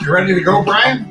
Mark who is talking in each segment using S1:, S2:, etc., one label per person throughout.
S1: You ready to go, Brian?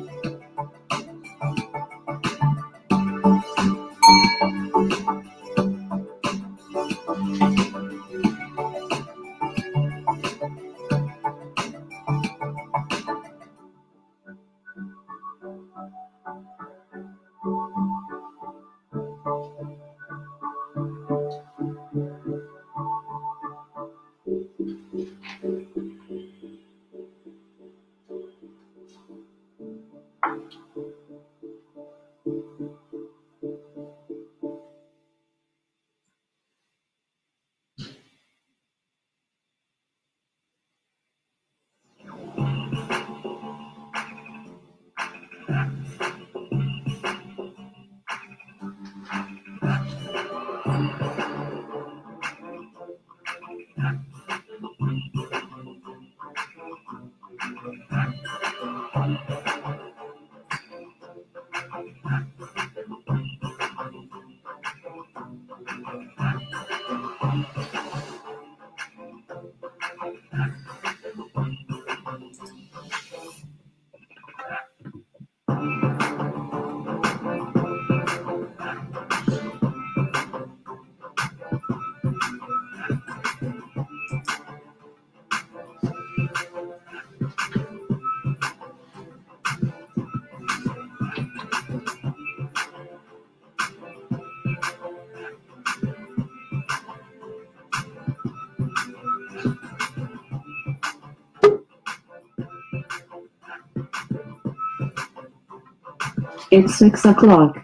S2: It's 6 o'clock.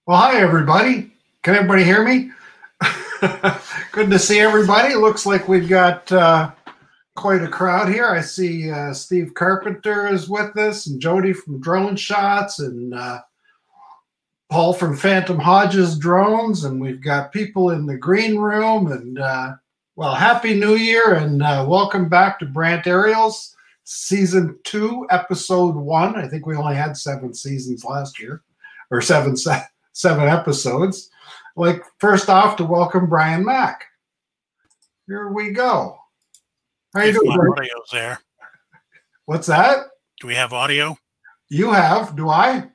S1: Well, hi, everybody. Can everybody hear me? Good to see everybody. Looks like we've got quite a crowd here. I see Steve Carpenter is with us, and Jody from Drone Shots, and Paul from Phantom Hodges Drones, and we've got people in the green room. And well, Happy New Year, and welcome back to Brant Aerials, Season 2, Episode 1. I think we only had 7 seasons last year, or 7 episodes. Like, first off, to welcome Brian Mack. Here we go. How you doing, Brian?
S3: Audio's there.
S1: What's that?
S3: Do we have audio?
S1: You have. Do I?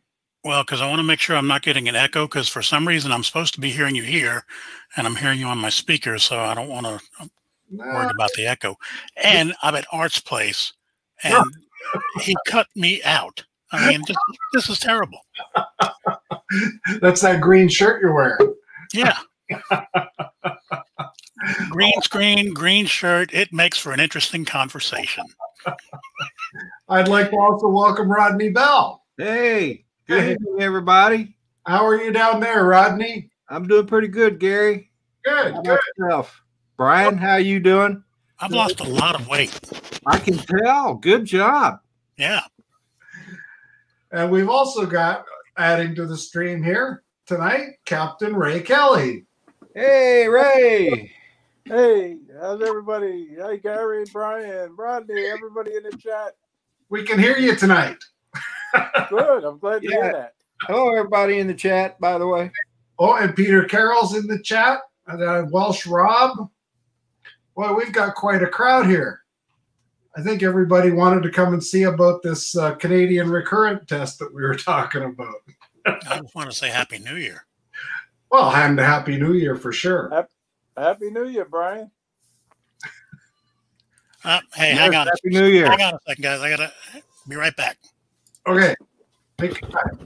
S3: Well, because I want to make sure I'm not getting an echo, because for some reason I'm supposed to be hearing you here, and I'm hearing you on my speaker, so I don't want to worried about the echo. And I'm at Art's place, and he cut me out. I mean, this is terrible.
S1: That's that green shirt you're wearing.
S3: Yeah. Green screen, green shirt. It makes for an interesting conversation.
S1: I'd like to also welcome Rodney Bell.
S4: Hey, good evening, everybody.
S1: How are you down there, Rodney?
S4: I'm doing pretty good, Gary.
S1: Good,
S4: How
S1: good.
S4: about yourself? Brian, how you doing?
S3: I've lost a lot of weight.
S4: I can tell. Good job.
S3: Yeah.
S1: And we've also got, adding to the stream here tonight, Captain Ray Kelly.
S4: Hey, Ray.
S5: Hey, how's everybody? Hey, Gary, Brian, Rodney, everybody in the chat.
S1: We can hear you tonight.
S5: Good. I'm glad to hear that.
S4: Hello, everybody in the chat, by the way.
S1: Oh, and Peter Carroll's in the chat. And Welsh Rob. Well, we've got quite a crowd here. I think everybody wanted to come and see about this Canadian recurrent test that we were talking about.
S3: I just want to say Happy New Year.
S1: Well, and Happy New Year for sure.
S5: Happy New Year, Brian.
S3: Hey, hang on.
S4: Happy New Year.
S3: Hang on a second, guys. I got to be right back.
S1: Okay. Take your time.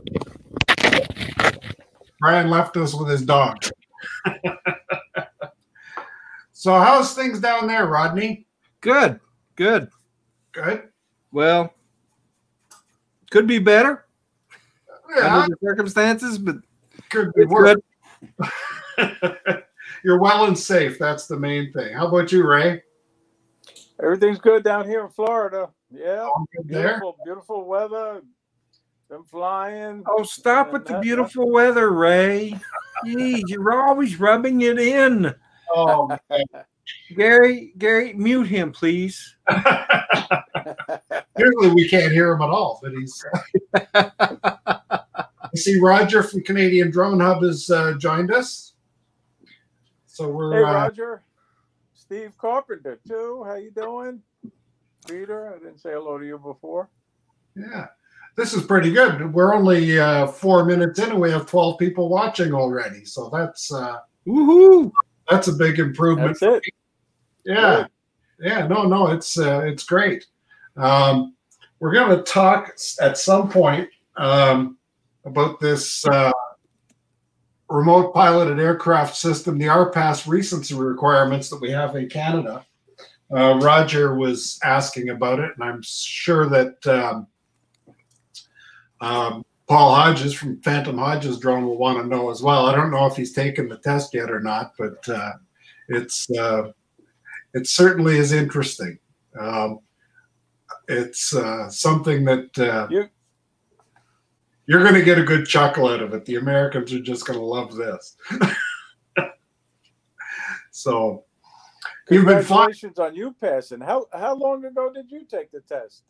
S1: Brian left us with his dog. So how's things down there, Rodney?
S4: Good. Good.
S1: Good?
S4: Well, could be better
S1: Yeah,
S4: under the circumstances, but
S1: could be
S4: it's
S1: worse.
S4: good.
S1: You're well and safe. That's the main thing. How about you, Ray?
S5: Everything's good down here in Florida. Yeah.
S1: All good there?
S5: Beautiful weather. Been flying.
S4: Oh, stop with the beautiful weather, Ray. Jeez, you're always rubbing it in.
S1: Oh, man.
S4: Gary, mute him, please.
S1: Usually we can't hear him at all, but he's. I see Roger from Canadian Drone Hub has joined us. So we're.
S5: Hey, Roger. Steve Carpenter, too. How you doing? Peter, I didn't say hello to you before.
S1: Yeah, this is pretty good. We're only 4 minutes in, and we have 12 people watching already. So that's
S4: Woohoo!
S1: that's a big improvement.
S5: That's it.
S1: Yeah, yeah. No, it's great. We're going to talk at some point about this remote piloted aircraft system, the RPAS recency requirements that we have in Canada. Roger was asking about it, and I'm sure that Paul Hodges from Phantom Hodges Drone will want to know as well. I don't know if he's taken the test yet or not, but it certainly is interesting. It's something that you're going to get a good chuckle out of it. The Americans are just going to love this. So you've been flying.
S5: Congratulations on you passing. How long ago did you take the test?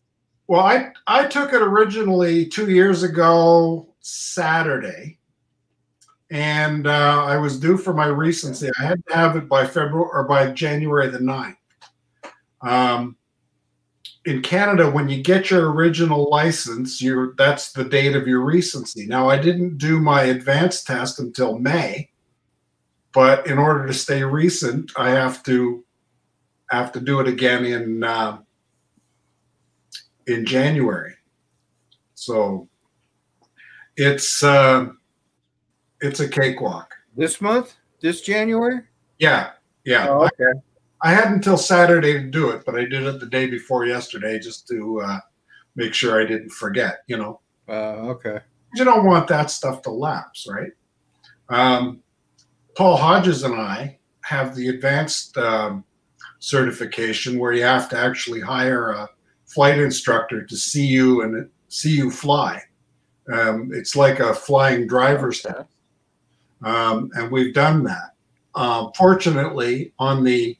S1: Well, I took it originally 2 years ago Saturday, and I was due for my recency. I had to have it by February or by January the 9th. In Canada, when you get your original license, that's the date of your recency. Now, I didn't do my advanced test until May, but in order to stay recent, I have to do it again in January. So it's a cakewalk.
S4: This month? This January?
S1: Yeah.
S4: Oh, okay.
S1: I had until Saturday to do it, but I did it the day before yesterday just to make sure I didn't forget,
S4: Okay.
S1: You don't want that stuff to lapse, right? Paul Hodges and I have the advanced certification where you have to actually hire a flight instructor to see you fly. It's like a flying driver's test. And we've done that. Fortunately, on the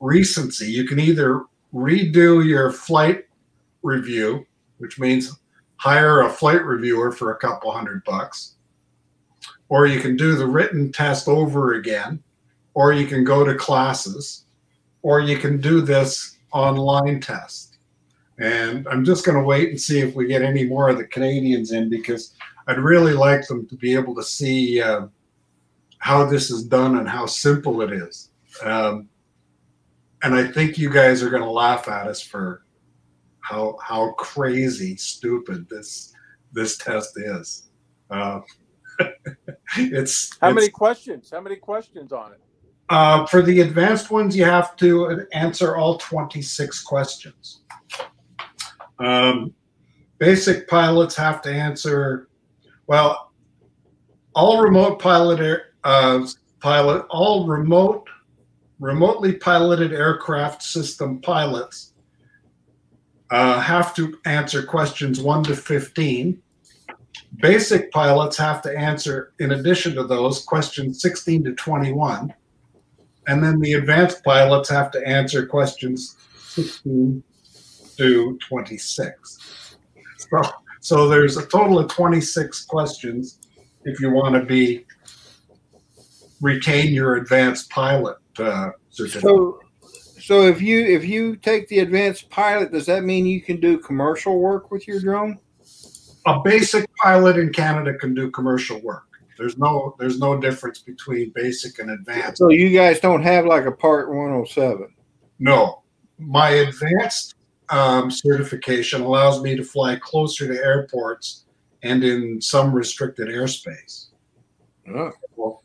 S1: recency, you can either redo your flight review, which means hire a flight reviewer for a couple $100, or you can do the written test over again, or you can go to classes, or you can do this online test. And I'm just going to wait and see if we get any more of the Canadians in, because I'd really like them to be able to see how this is done and how simple it is. and I think you guys are going to laugh at us for how crazy stupid this test is.
S5: How many questions? How many questions on it?
S1: For the advanced ones, you have to answer all 26 questions. Basic pilots have to answer, well, all remotely piloted aircraft system pilots have to answer questions 1 to 15. Basic pilots have to answer, in addition to those, questions 16 to 21. And then the advanced pilots have to answer questions 16 to 26. So there's a total of 26 questions if you want to retain your advanced pilot certificate.
S4: So if you take the advanced pilot, does that mean you can do commercial work with your drone?
S1: A basic pilot in Canada can do commercial work. There's no difference between basic and advanced.
S4: So you guys don't have like a Part 107?
S1: No. My advanced certification allows me to fly closer to airports and in some restricted airspace.
S4: Oh.
S1: Well,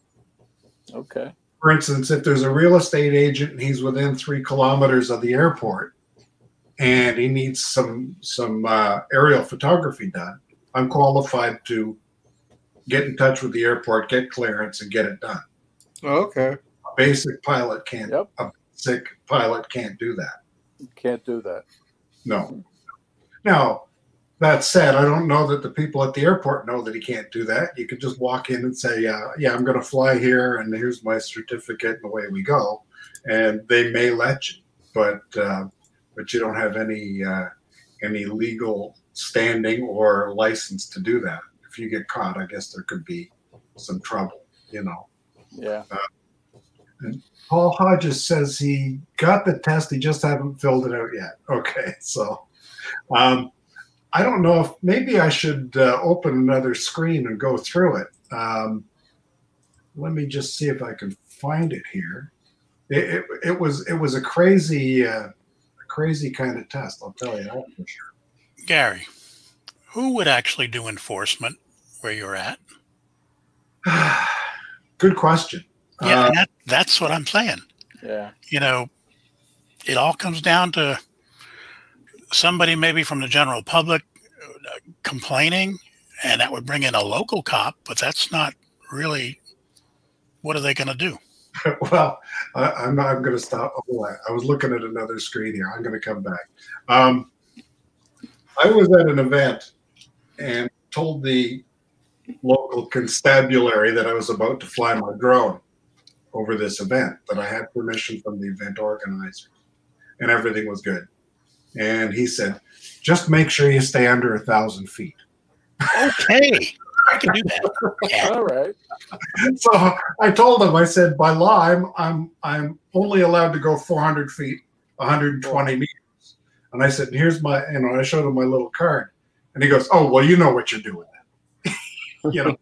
S5: okay.
S1: For instance, if there's a real estate agent and he's within 3 kilometers of the airport and he needs some aerial photography done, I'm qualified to get in touch with the airport, get clearance, and get it done.
S4: Okay.
S1: A basic pilot can't.
S5: Yep.
S1: A basic pilot can't do that.
S5: You can't do that.
S1: No. Now, that said, I don't know that the people at the airport know that he can't do that. You could just walk in and say, yeah, I'm going to fly here, and here's my certificate, and away we go. And they may let you, but you don't have any legal standing or license to do that. If you get caught, I guess there could be some trouble, you know.
S5: Yeah.
S1: And Paul Hodges says he got the test, he just haven't filled it out yet. Okay, so I don't know if maybe I should open another screen and go through it. Let me just see if I can find it here. It was a crazy kind of test, I'll tell you that for sure.
S3: Gary, who would actually do enforcement where you're at?
S1: Good question.
S3: Yeah, and that's what I'm saying.
S5: Yeah.
S3: You know, it all comes down to somebody maybe from the general public complaining, and that would bring in a local cop, but that's not really, what are they going to do?
S1: Well, I'm going to stop. Oh, I was looking at another screen here. I'm going to come back. I was at an event and told the local constabulary that I was about to fly my drone over this event, that I had permission from the event organizer, and everything was good. And he said, just make sure you stay under 1,000 feet.
S3: Okay, I can do that. Yeah.
S5: All right.
S1: So I told him, I said, by law, I'm only allowed to go 400 feet, 120 meters. And I said, here's my, I showed him my little card. And he goes, oh, well, you know what you're doing then. You know,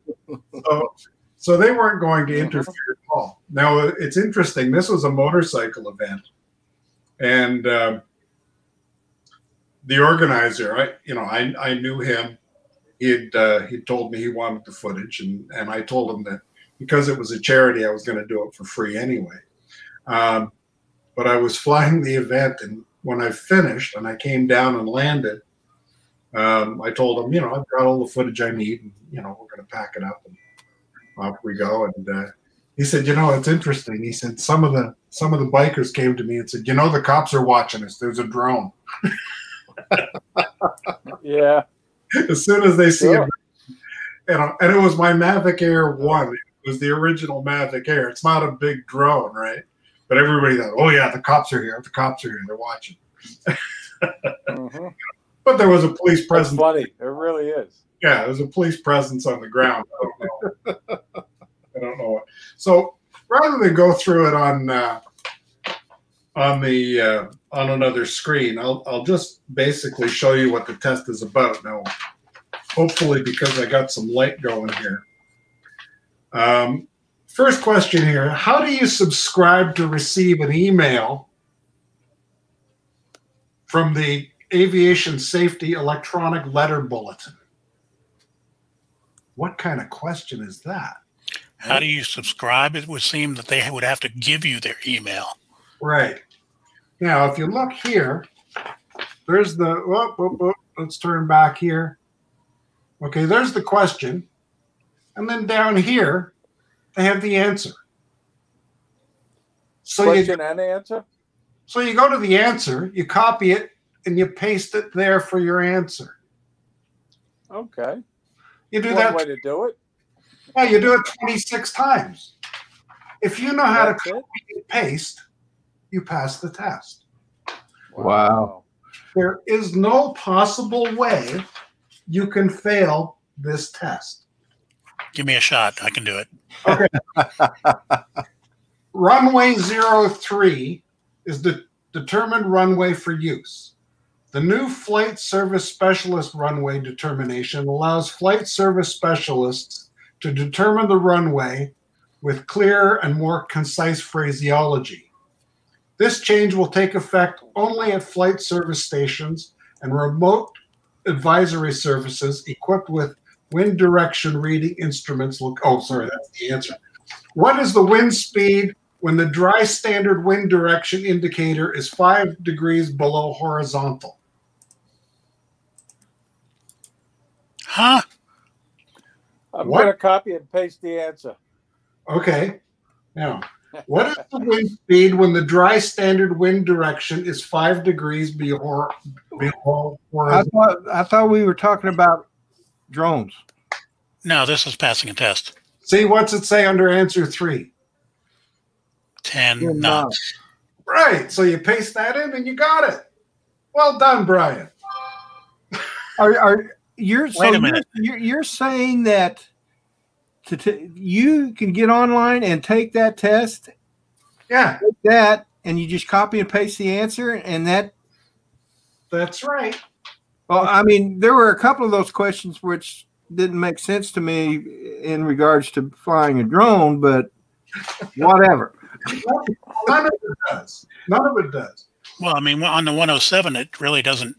S1: so they weren't going to interfere at all. Now, it's interesting. This was a motorcycle event. And the organizer, I knew him. He'd told me he wanted the footage, and I told him that because it was a charity, I was going to do it for free anyway. But I was flying the event, and when I finished and I came down and landed, I told him, I've got all the footage I need, and we're going to pack it up, and off we go. And he said, it's interesting. He said some of the bikers came to me and said, the cops are watching us. There's a drone.
S5: Yeah.
S1: As soon as they see it, and it was my Mavic Air 1. It was the original Mavic Air. It's not a big drone, right? But everybody thought, oh yeah, the cops are here. The cops are here. They're watching.
S5: Mm-hmm.
S1: But there was a police presence.
S5: That's funny. It really is.
S1: Yeah, there was a police presence on the ground. I don't know what. So rather than go through it on another screen, I'll just basically show you what the test is about now. Hopefully, because I got some light going here. First question here: how do you subscribe to receive an email from the Aviation Safety Electronic Letter Bulletin. What kind of question is that?
S3: How do you subscribe? It would seem that they would have to give you their email.
S1: Right. Now, if you look here, there's the, let's turn back here. Okay, there's the question. And then down here, they have the answer. So
S5: Question and answer?
S1: So you go to the answer, you copy it, and you paste it there for your answer.
S5: Okay.
S1: You do
S5: One
S1: that.
S5: way to do it.
S1: Yeah, you do it 26 times. If you know how
S5: That's
S1: to
S5: it?
S1: copy and paste, you pass the test.
S4: Wow.
S1: There is no possible way you can fail this test.
S3: Give me a shot. I can do it.
S1: Okay. Runway 03 is the determined runway for use. The new Flight Service Specialist runway determination allows flight service specialists to determine the runway with clearer and more concise phraseology. This change will take effect only at flight service stations and remote advisory services equipped with wind direction reading instruments. That's the answer. What is the wind speed when the dry standard wind direction indicator is 5 degrees below horizontal?
S3: Huh?
S5: I'm
S1: What?
S5: going to copy and paste the answer.
S1: Okay. Now, what is the wind speed when the dry standard wind direction is 5 degrees below horizontal?
S4: I thought we were talking about drones.
S3: No, this is passing a test.
S1: See, what's it say under answer 3?
S3: 10 knots.
S1: Right. So you paste that in and you got it. Well done, Brian.
S3: Wait a minute.
S4: You're saying that you can get online and take that test,
S1: Yeah,
S4: and you just copy and paste the answer, and
S1: that's right.
S4: well, I mean, there were a couple of those questions which didn't make sense to me in regards to flying a drone, but whatever.
S1: None of it does. None of it does.
S3: Well, I mean, on the 107, it really doesn't,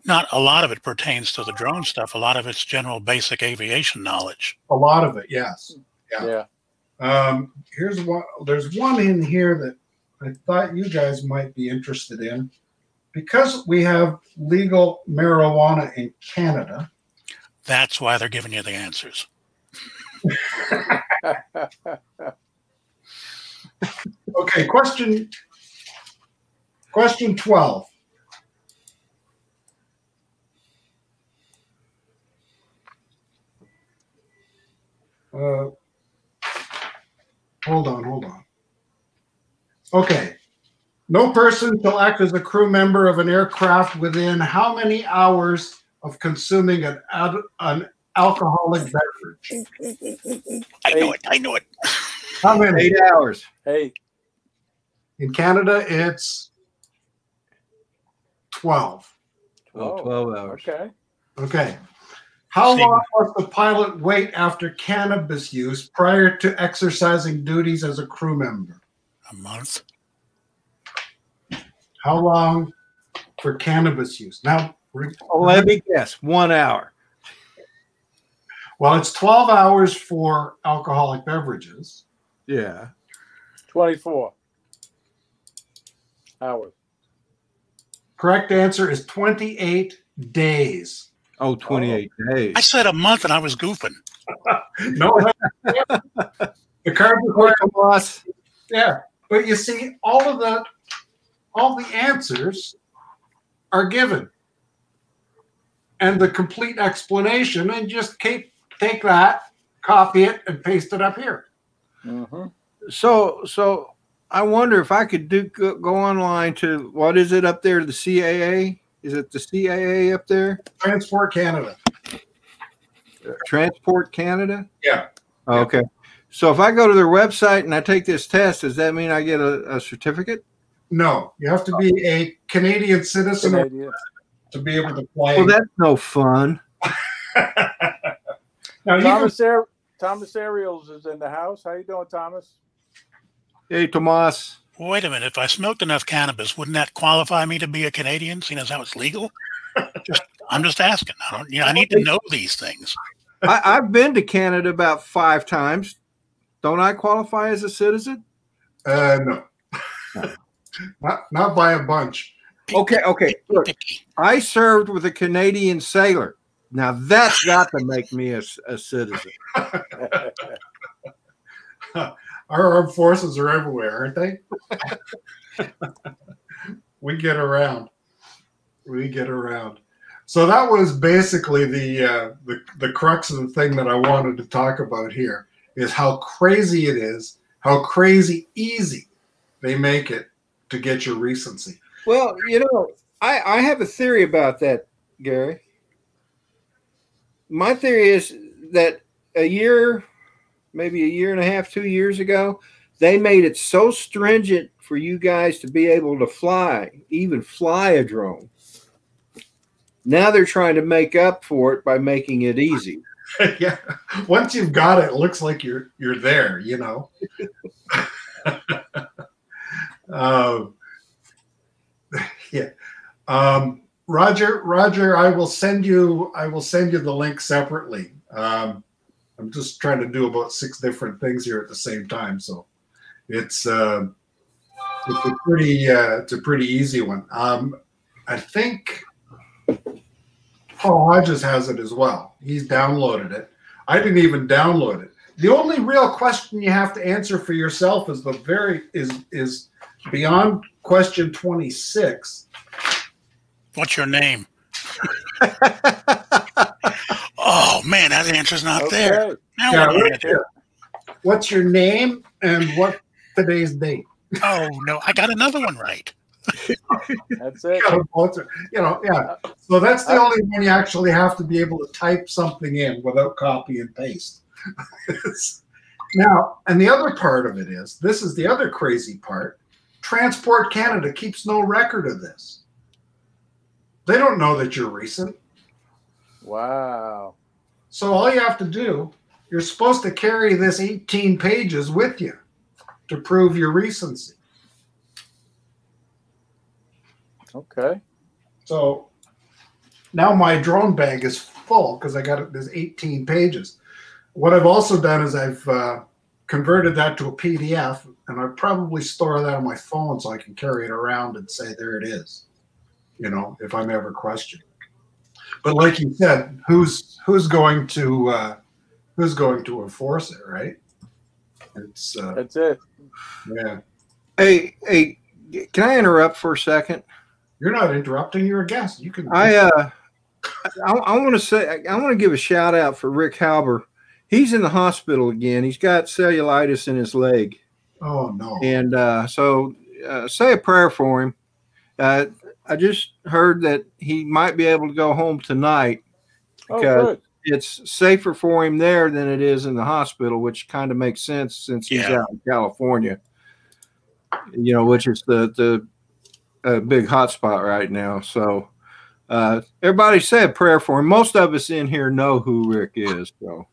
S3: not a lot of it pertains to the drone stuff. A lot of it's general basic aviation knowledge.
S1: A lot of it, yes.
S5: Yeah.
S1: Here's one. There's one in here that I thought you guys might be interested in. Because we have legal marijuana in Canada.
S3: That's why they're giving you the answers.
S1: Okay, question 12. Hold on. Okay. No person shall act as a crew member of an aircraft within how many hours of consuming an alcoholic beverage?
S3: I know it.
S1: How many?
S4: 8 hours.
S5: Hey,
S1: In Canada, it's 12.
S4: 12 hours.
S5: Okay.
S1: Okay. How long must the pilot wait after cannabis use prior to exercising duties as a crew member?
S3: A month.
S1: How long for cannabis use? Now,
S4: Let me guess. 1 hour.
S1: well, it's 12 hours for alcoholic beverages.
S4: Yeah.
S5: 24 hours.
S1: Correct answer is 28 days.
S4: Oh, 28 days.
S3: I said a month and I was goofing.
S1: No, the carb
S4: Boss.
S1: yeah, but you see, all the answers are given, and the complete explanation, and just take that, copy it, and paste it up here.
S5: Mm-hmm.
S4: So I wonder if I could go online to, what is it up there? The CAA? Is it the CAA up there?
S1: Transport Canada.
S4: Transport Canada?
S1: Yeah.
S4: Okay. So if I go to their website and I take this test, does that mean I get a certificate?
S1: No, you have to be a Canadian citizen
S5: Canadian.
S1: to be able to fly.
S4: Well, that's no fun.
S1: Now, you can,
S5: Thomas Ariels is in the house. How you doing, Thomas?
S4: Hey, Tomas.
S3: Well, wait a minute. If I smoked enough cannabis, wouldn't that qualify me to be a Canadian, seeing as how it's legal? I'm just asking. I need to know these things.
S4: I've been to Canada about 5 times. Don't I qualify as a citizen?
S1: No. Not by a bunch.
S4: Okay. Look, I served with a Canadian sailor. Now that's got to make me a citizen.
S1: Our armed forces are everywhere, aren't they? We get around. So that was basically the crux of the thing that I wanted to talk about here, is how crazy it is, how crazy easy they make it to get your recency.
S4: Well, I have a theory about that, Gary. My theory is that maybe a year and a half, 2 years ago, they made it so stringent for you guys to be able to even fly a drone. Now they're trying to make up for it by making it easy.
S1: Yeah. Once you've got it, it looks like you're there, Yeah. Roger, I will send you the link separately. I'm just trying to do about 6 different things here at the same time, so it's a pretty easy one. I think Paul Hodges has it as well. He's downloaded it. I didn't even download it. The only real question you have to answer for yourself is is beyond question 26.
S3: What's your name? Oh man, that answer's not there. Now
S1: What's your name and what today's date?
S3: Oh no, I got another one right.
S5: That's it.
S1: Yeah. So that's the only one you actually have to be able to type something in without copy and paste. Now, and the other part of it is, this is the other crazy part, Transport Canada keeps no record of this. They don't know that you're recent.
S5: Wow.
S1: So all you have to do, you're supposed to carry this 18 pages with you to prove your recency.
S5: Okay.
S1: So now my drone bag is full because I got it. There's 18 pages. What I've also done is I've converted that to a PDF, and I probably store that on my phone so I can carry it around and say, there it is, if I'm ever questioned. But like you said, who's going to enforce it, right? It's
S5: that's it.
S1: Yeah.
S4: Hey, can I interrupt for a second?
S1: You're not interrupting. You're a guest. You can.
S4: I want to give a shout out for Rick Halber. He's in the hospital again. He's got cellulitis in his leg.
S1: Oh no!
S4: And so say a prayer for him. I just heard that he might be able to go home tonight because it's safer for him there than it is in the hospital, which kind of makes sense since he's out in California. Which is the big hot spot right now. So everybody say a prayer for him. Most of us in here know who Rick is. So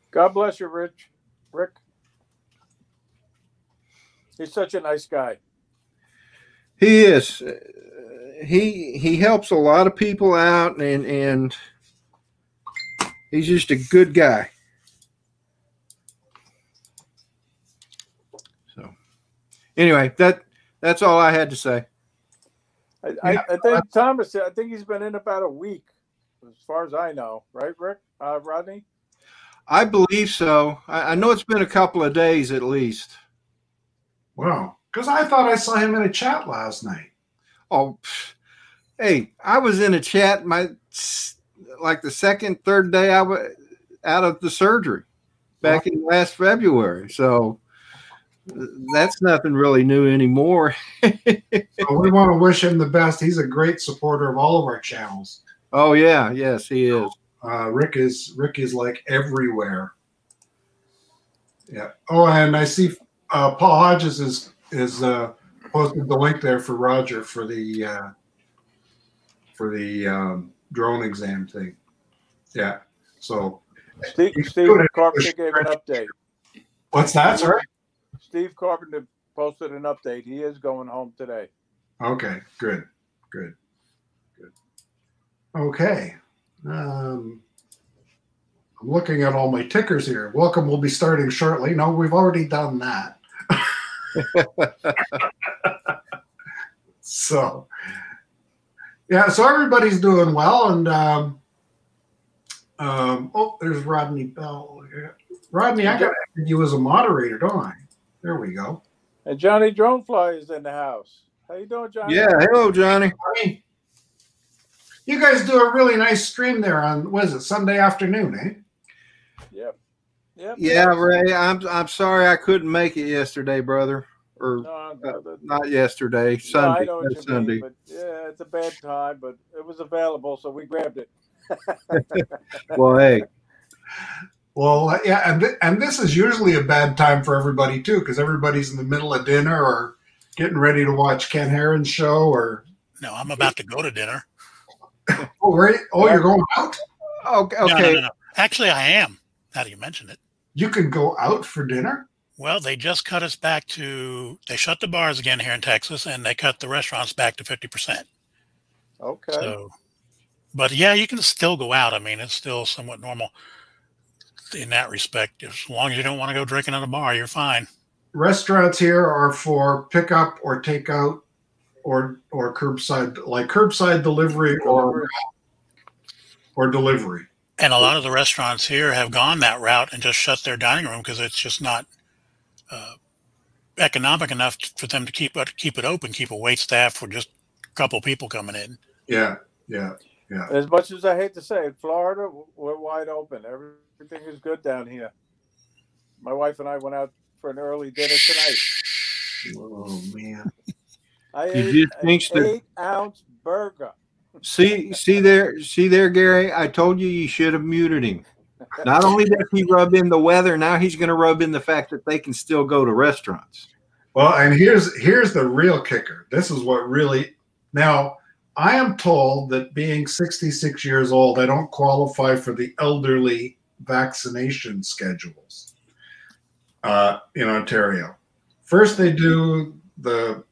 S5: God bless you, Rick. He's such a nice guy.
S4: He is. He helps a lot of people out, and he's just a good guy. So anyway, that's all I had to say.
S5: I think Thomas, I think he's been in about a week, as far as I know, right, Rick? Rodney?
S4: I believe so. I know it's been a couple of days at least.
S1: Wow. Because I thought I saw him in a chat last night.
S4: Oh, hey, I was in a chat the second, third day I was out of the surgery back in last February. So that's nothing really new anymore.
S1: Well, we want to wish him the best. He's a great supporter of all of our channels.
S4: Oh yeah, yes, he is.
S1: Rick is like everywhere. Yeah. Oh, and I see Paul Hodges is posted the link there for Roger for the drone exam thing. Yeah. So
S5: Steve Carpenter gave an update.
S1: What's that, sorry?
S5: Steve Carpenter posted an update. He is going home today.
S1: Okay, good. Okay. I'm looking at all my tickers here. Welcome will be starting shortly. No, we've already done that. So, yeah, so everybody's doing well. And, oh, there's Rodney Bell. Rodney, I got you as a moderator, don't I? There we go.
S5: And Johnny Dronefly is in the house. How you doing, Johnny?
S4: Yeah, hello, Johnny.
S1: You guys do a really nice stream there on, what is it, Sunday afternoon, eh?
S5: Yep.
S4: Yeah, Ray, I'm sorry I couldn't make it yesterday, brother. Or not yesterday, Sunday.
S5: No, I know what you
S4: Sunday.
S5: mean, but yeah, it's a bad time, but it was available, so we grabbed it.
S4: Well, hey.
S1: Well, yeah, and this is usually a bad time for everybody too, because everybody's in the middle of dinner or getting ready to watch Ken Heron's show. Or
S3: no, I'm about to go to dinner.
S1: Oh, right. Oh, you're going out?
S4: Okay.
S3: No. Actually, I am. Now that you mention it,
S1: you can go out for dinner.
S3: Well, they just cut us back to. They shut the bars again here in Texas, and they cut the restaurants back to 50%.
S5: Okay.
S3: So, but yeah, you can still go out. I mean, it's still somewhat normal in that respect. As long as you don't want to go drinking at a bar, you're fine.
S1: Restaurants here are for pickup or takeout or curbside, like curbside delivery or delivery.
S3: And a lot of the restaurants here have gone that route and just shut their dining room because it's just not economic enough for them to keep it open, keep a wait staff for just a couple people coming in.
S1: Yeah.
S5: As much as I hate to say it, Florida, we're wide open. Everything is good down here. My wife and I went out for an early dinner tonight.
S1: Oh man!
S5: I ate an 8-ounce burger.
S4: See there, Gary. I told you should have muted him. Not only does he rub in the weather, now he's going to rub in the fact that they can still go to restaurants.
S1: Well, and here's the real kicker. This is what really now. I am told that being 66 years old, I don't qualify for the elderly vaccination schedules in Ontario. First, they do the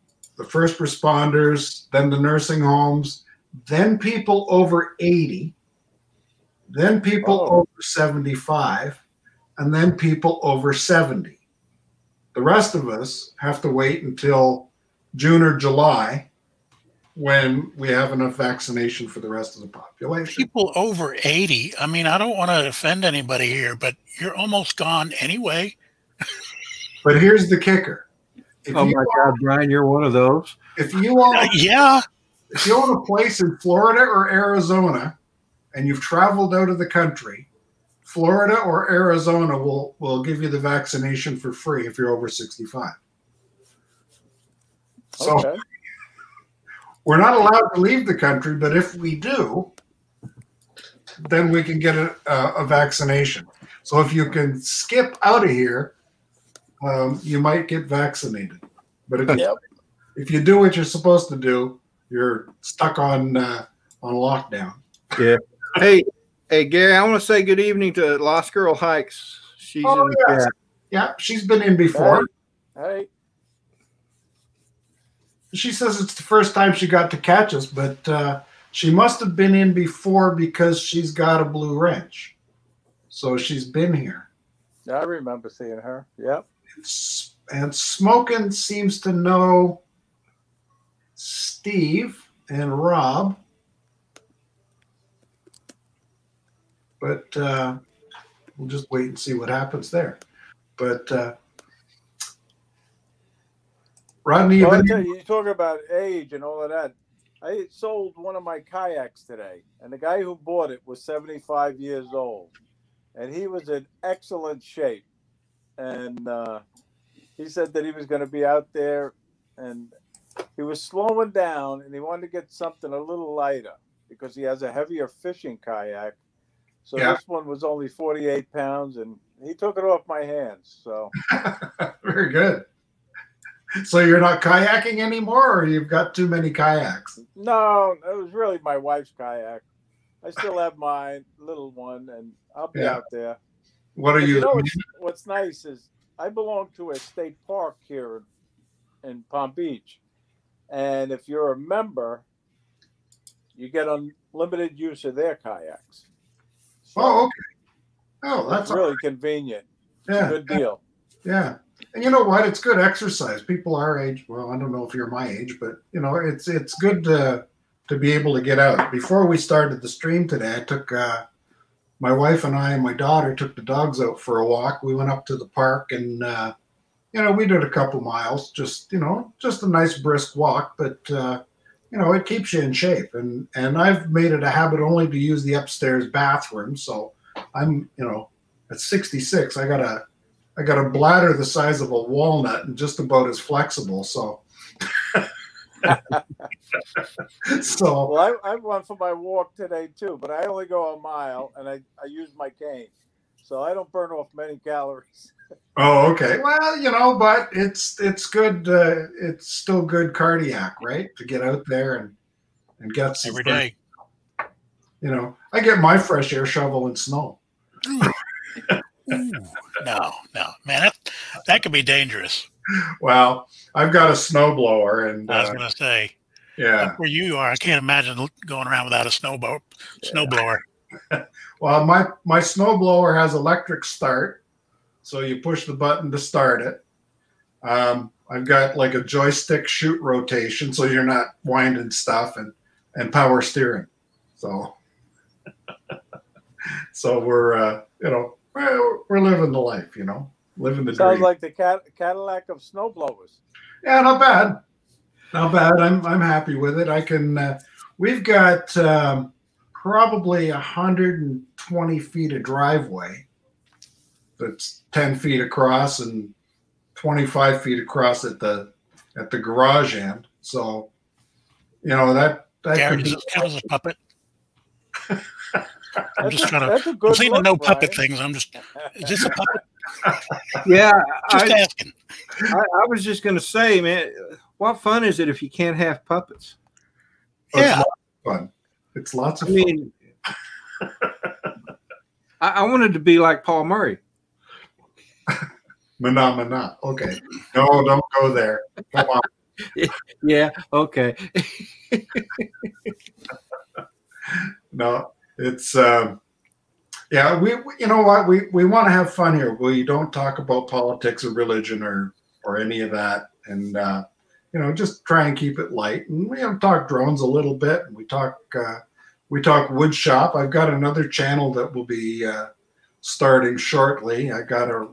S1: first responders, then the nursing homes, then people over 80, then people over 75, and then people over 70. The rest of us have to wait until June or July when we have enough vaccination for the rest of the population.
S3: People over 80, I mean, I don't want to offend anybody here, but you're almost gone anyway.
S1: But here's the kicker.
S4: Oh my God, Brian, you're one of those.
S1: If you own,
S3: yeah.
S1: If you own a place in Florida or Arizona and you've traveled out of the country, Florida or Arizona will give you the vaccination for free if you're over 65. So
S5: okay.
S1: We're not allowed to leave the country, but if we do, then we can get a vaccination. So if you can skip out of here, you might get vaccinated. But if you do what you're supposed to do, you're stuck on lockdown.
S4: Yeah. Hey, Gary, I want to say good evening to Lost Girl Hikes. She's in the chat.
S1: Yeah, she's been in before.
S5: Hey.
S1: She says it's the first time she got to catch us, but she must have been in before because she's got a blue wrench. So she's been here.
S5: I remember seeing her. Yep.
S1: And Smokin' seems to know Steve and Rob. But we'll just wait and see what happens there. But Rodney,
S5: you talk about age and all of that. I sold one of my kayaks today, and the guy who bought it was 75 years old, and he was in excellent shape. And he said that he was going to be out there, and he was slowing down, and he wanted to get something a little lighter because he has a heavier fishing kayak. So this one was only 48 pounds, and he took it off my hands. So
S1: very good. So you're not kayaking anymore, or you've got too many kayaks?
S5: No, it was really my wife's kayak. I still have my little one, and I'll be out there.
S1: What are you?
S5: What's nice is I belong to a state park here in Palm Beach. And if you're a member, you get unlimited use of their kayaks. So
S1: Oh, okay. Oh,
S5: that's
S1: that's
S5: really convenient.
S1: yeah,
S5: Good deal.
S1: yeah. And you know what? It's good exercise. People our age, well, I don't know if you're my age, but you know, it's good to be able to get out. Before we started the stream today, I took my wife and I and my daughter took the dogs out for a walk. We went up to the park and you know, we did a couple miles, just a nice brisk walk, but you know, it keeps you in shape. And I've made it a habit only to use the upstairs bathroom. So I'm, you know, at 66, I got a bladder the size of a walnut and just about as flexible. So,
S5: Well, I went for my walk today too, but I only go a mile and I use my cane. So I don't burn off many calories.
S1: Oh, okay. Well, you know, but it's good. It's still good cardiac, right? To get out there and get some
S3: every day.
S1: You know, I get my fresh air shovel in snow.
S3: Ooh, no, man, that could be dangerous.
S1: Well, I've got a snowblower, and
S3: I was going to say,
S1: yeah.
S3: where you are, I can't imagine going around without a snowblower.
S1: Well, my snowblower has electric start, so you push the button to start it. I've got like a joystick shoot rotation, so you're not winding stuff, and power steering. So, so we're you know, we're living the life, you know, living the
S5: Sounds
S1: dream.
S5: like the Cadillac of snowblowers.
S1: Yeah, not bad, not bad. I'm happy with it. I can. We've got probably 120 feet of driveway. That's 10 feet across and 25 feet across at the garage end. So, you know, that
S3: Gary,
S1: could
S3: does
S1: be.
S3: this count as a puppet? I'm just trying
S5: That's a
S3: to.
S5: good
S3: I've seen the
S5: look,
S3: no puppet
S5: Brian.
S3: things. I'm just. Is this a puppet?
S4: Yeah,
S3: Just
S4: I
S3: asking.
S4: was just going to say, man, what fun is it if you can't have puppets?
S3: Yeah.
S1: It's lots of fun. It's lots of
S4: I mean, I wanted to be like Paul Murray.
S1: Mana. Okay. No, don't go there. Come on.
S4: Yeah, okay.
S1: No, it's yeah, we you know what, we want to have fun here. We don't talk about politics or religion or any of that, and you know, just try and keep it light. And we talk drones a little bit, and we talk wood shop. I've got another channel that will be starting shortly. I gotta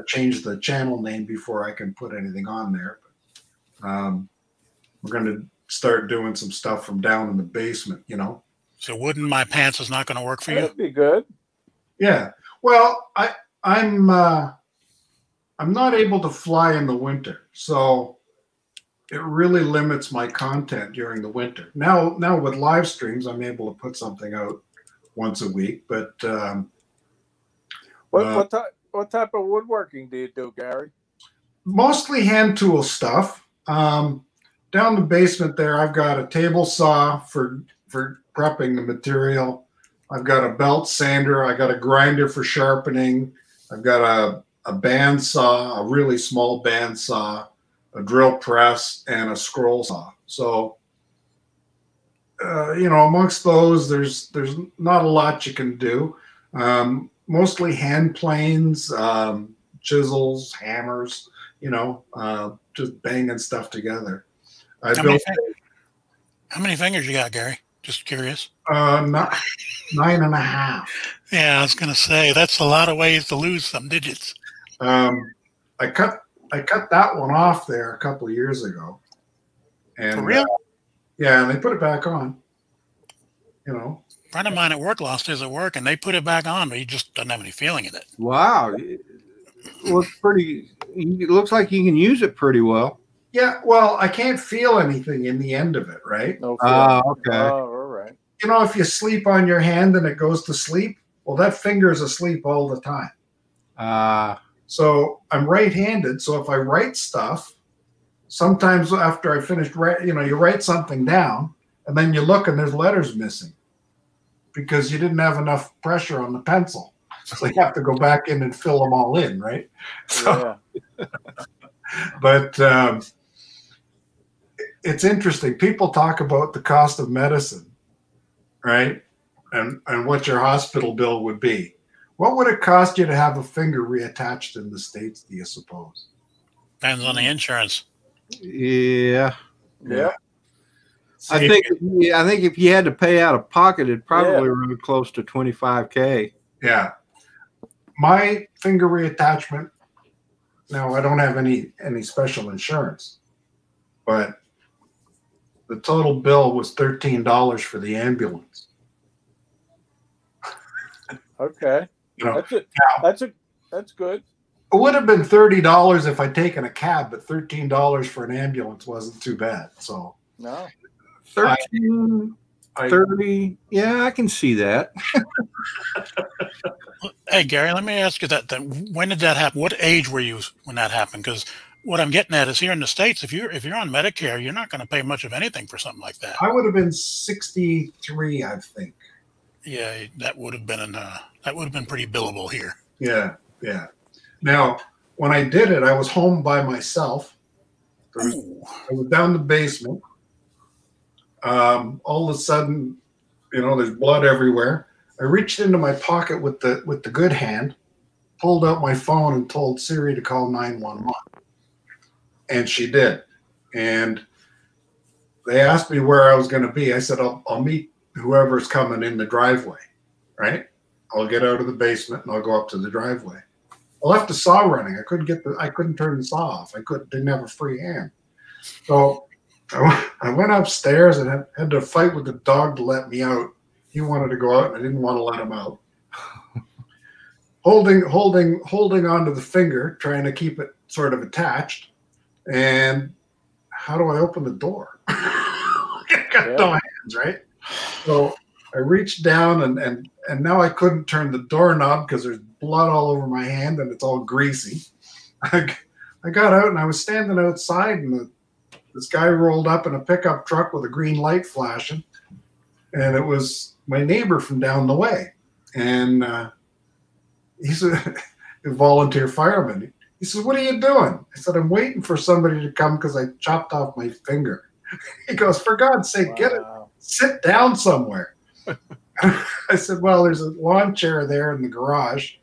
S1: change the channel name before I can put anything on there. We're going to start doing some stuff from down in the basement, you know.
S3: So wooden my pants is not going to work for you?
S5: That'd be good.
S1: Yeah. Well, I'm not able to fly in the winter, so it really limits my content during the winter. Now with live streams, I'm able to put something out once a week, but
S5: What type of woodworking do you do, Gary?
S1: mostly hand tool stuff. Down the basement there, I've got a table saw for prepping the material. I've got a belt sander. I got a grinder for sharpening. I've got a band saw, a really small band saw, a drill press, and a scroll saw. So, you know, amongst those, there's not a lot you can do. Mostly hand planes, chisels, hammers, you know, just banging stuff together.
S3: How many fingers you got, Gary? Just curious.
S1: 9.5.
S3: Yeah, I was going to say that's a lot of ways to lose some digits.
S1: I cut that one off there a couple of years ago. And
S3: For real?
S1: yeah, and they put it back on. You know.
S3: A friend of mine at work lost his at work, and they put it back on, but he just doesn't have any feeling in it.
S4: Wow. Well, it looks like you can use it pretty well.
S1: Yeah, well, I can't feel anything in the end of it, right?
S5: No.
S4: Okay.
S5: Oh, all right.
S1: You know, if you sleep on your hand and it goes to sleep, well, that finger is asleep all the time. So I'm right-handed. So if I write stuff, sometimes after I finished, you write something down, and then you look and there's letters missing because you didn't have enough pressure on the pencil. So you have to go back in and fill them all in, right? So,
S5: Yeah.
S1: but it's interesting. People talk about the cost of medicine, right? And what your hospital bill would be. What would it cost you to have a finger reattached in the States, do you suppose?
S3: Depends on the insurance.
S4: Yeah.
S5: Yeah.
S4: I think if you had to pay out of pocket, it'd probably run close to $25K.
S1: Yeah. My finger reattachment, now I don't have any special insurance, but the total bill was $13 for the ambulance.
S5: Okay.
S1: You know,
S5: That's good.
S1: it would have been $30 if I'd taken a cab, but $13 for an ambulance wasn't too bad. So
S5: No.
S4: 13, 30. Yeah, I can see that.
S3: Hey, Gary, let me ask you that. When did that happen? What age were you when that happened? Because what I'm getting at is here in the States, if you're on Medicare, you're not going to pay much of anything for something like that.
S1: I would have been 63, I think.
S3: Yeah, that would have been pretty billable here.
S1: Yeah, yeah. Now, when I did it, I was home by myself. I was down the basement. All of a sudden, there's blood everywhere. I reached into my pocket with the good hand, pulled out my phone, and told Siri to call 911. And she did. And they asked me where I was going to be. I said, I'll meet whoever's coming in the driveway, right? I'll get out of the basement and I'll go up to the driveway. I left the saw running. I couldn't turn the saw off. Didn't have a free hand. So I went upstairs and had to fight with the dog to let me out. He wanted to go out and I didn't want to let him out. Holding onto the finger, trying to keep it sort of attached. And how do I open the door? I got no hands, right? So I reached down and now I couldn't turn the doorknob because there's blood all over my hand and it's all greasy. I got out and I was standing outside and this guy rolled up in a pickup truck with a green light flashing, and it was my neighbor from down the way. And he's a volunteer fireman. He says, "What are you doing?" I said, "I'm waiting for somebody to come because I chopped off my finger." He goes, "For God's sake, get it. Sit down somewhere." I said, "Well, there's a lawn chair there in the garage."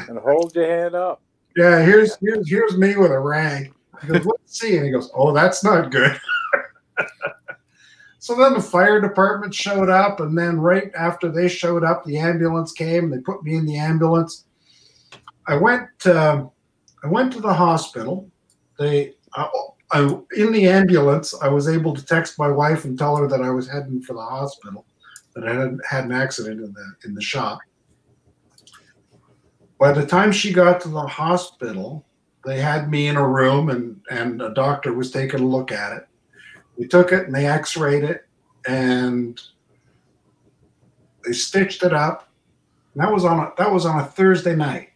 S5: And hold your hand up.
S1: Yeah, here's me with a rag. He goes, "Let's see." And he goes, "Oh, that's not good." So then the fire department showed up, and then right after they showed up, the ambulance came. They put me in the ambulance. I went to the hospital. In the ambulance, I was able to text my wife and tell her that I was heading for the hospital, that I had an accident in the shop. By the time she got to the hospital, they had me in a room and a doctor was taking a look at it. We took it and they x-rayed it and they stitched it up. And that was on a Thursday night.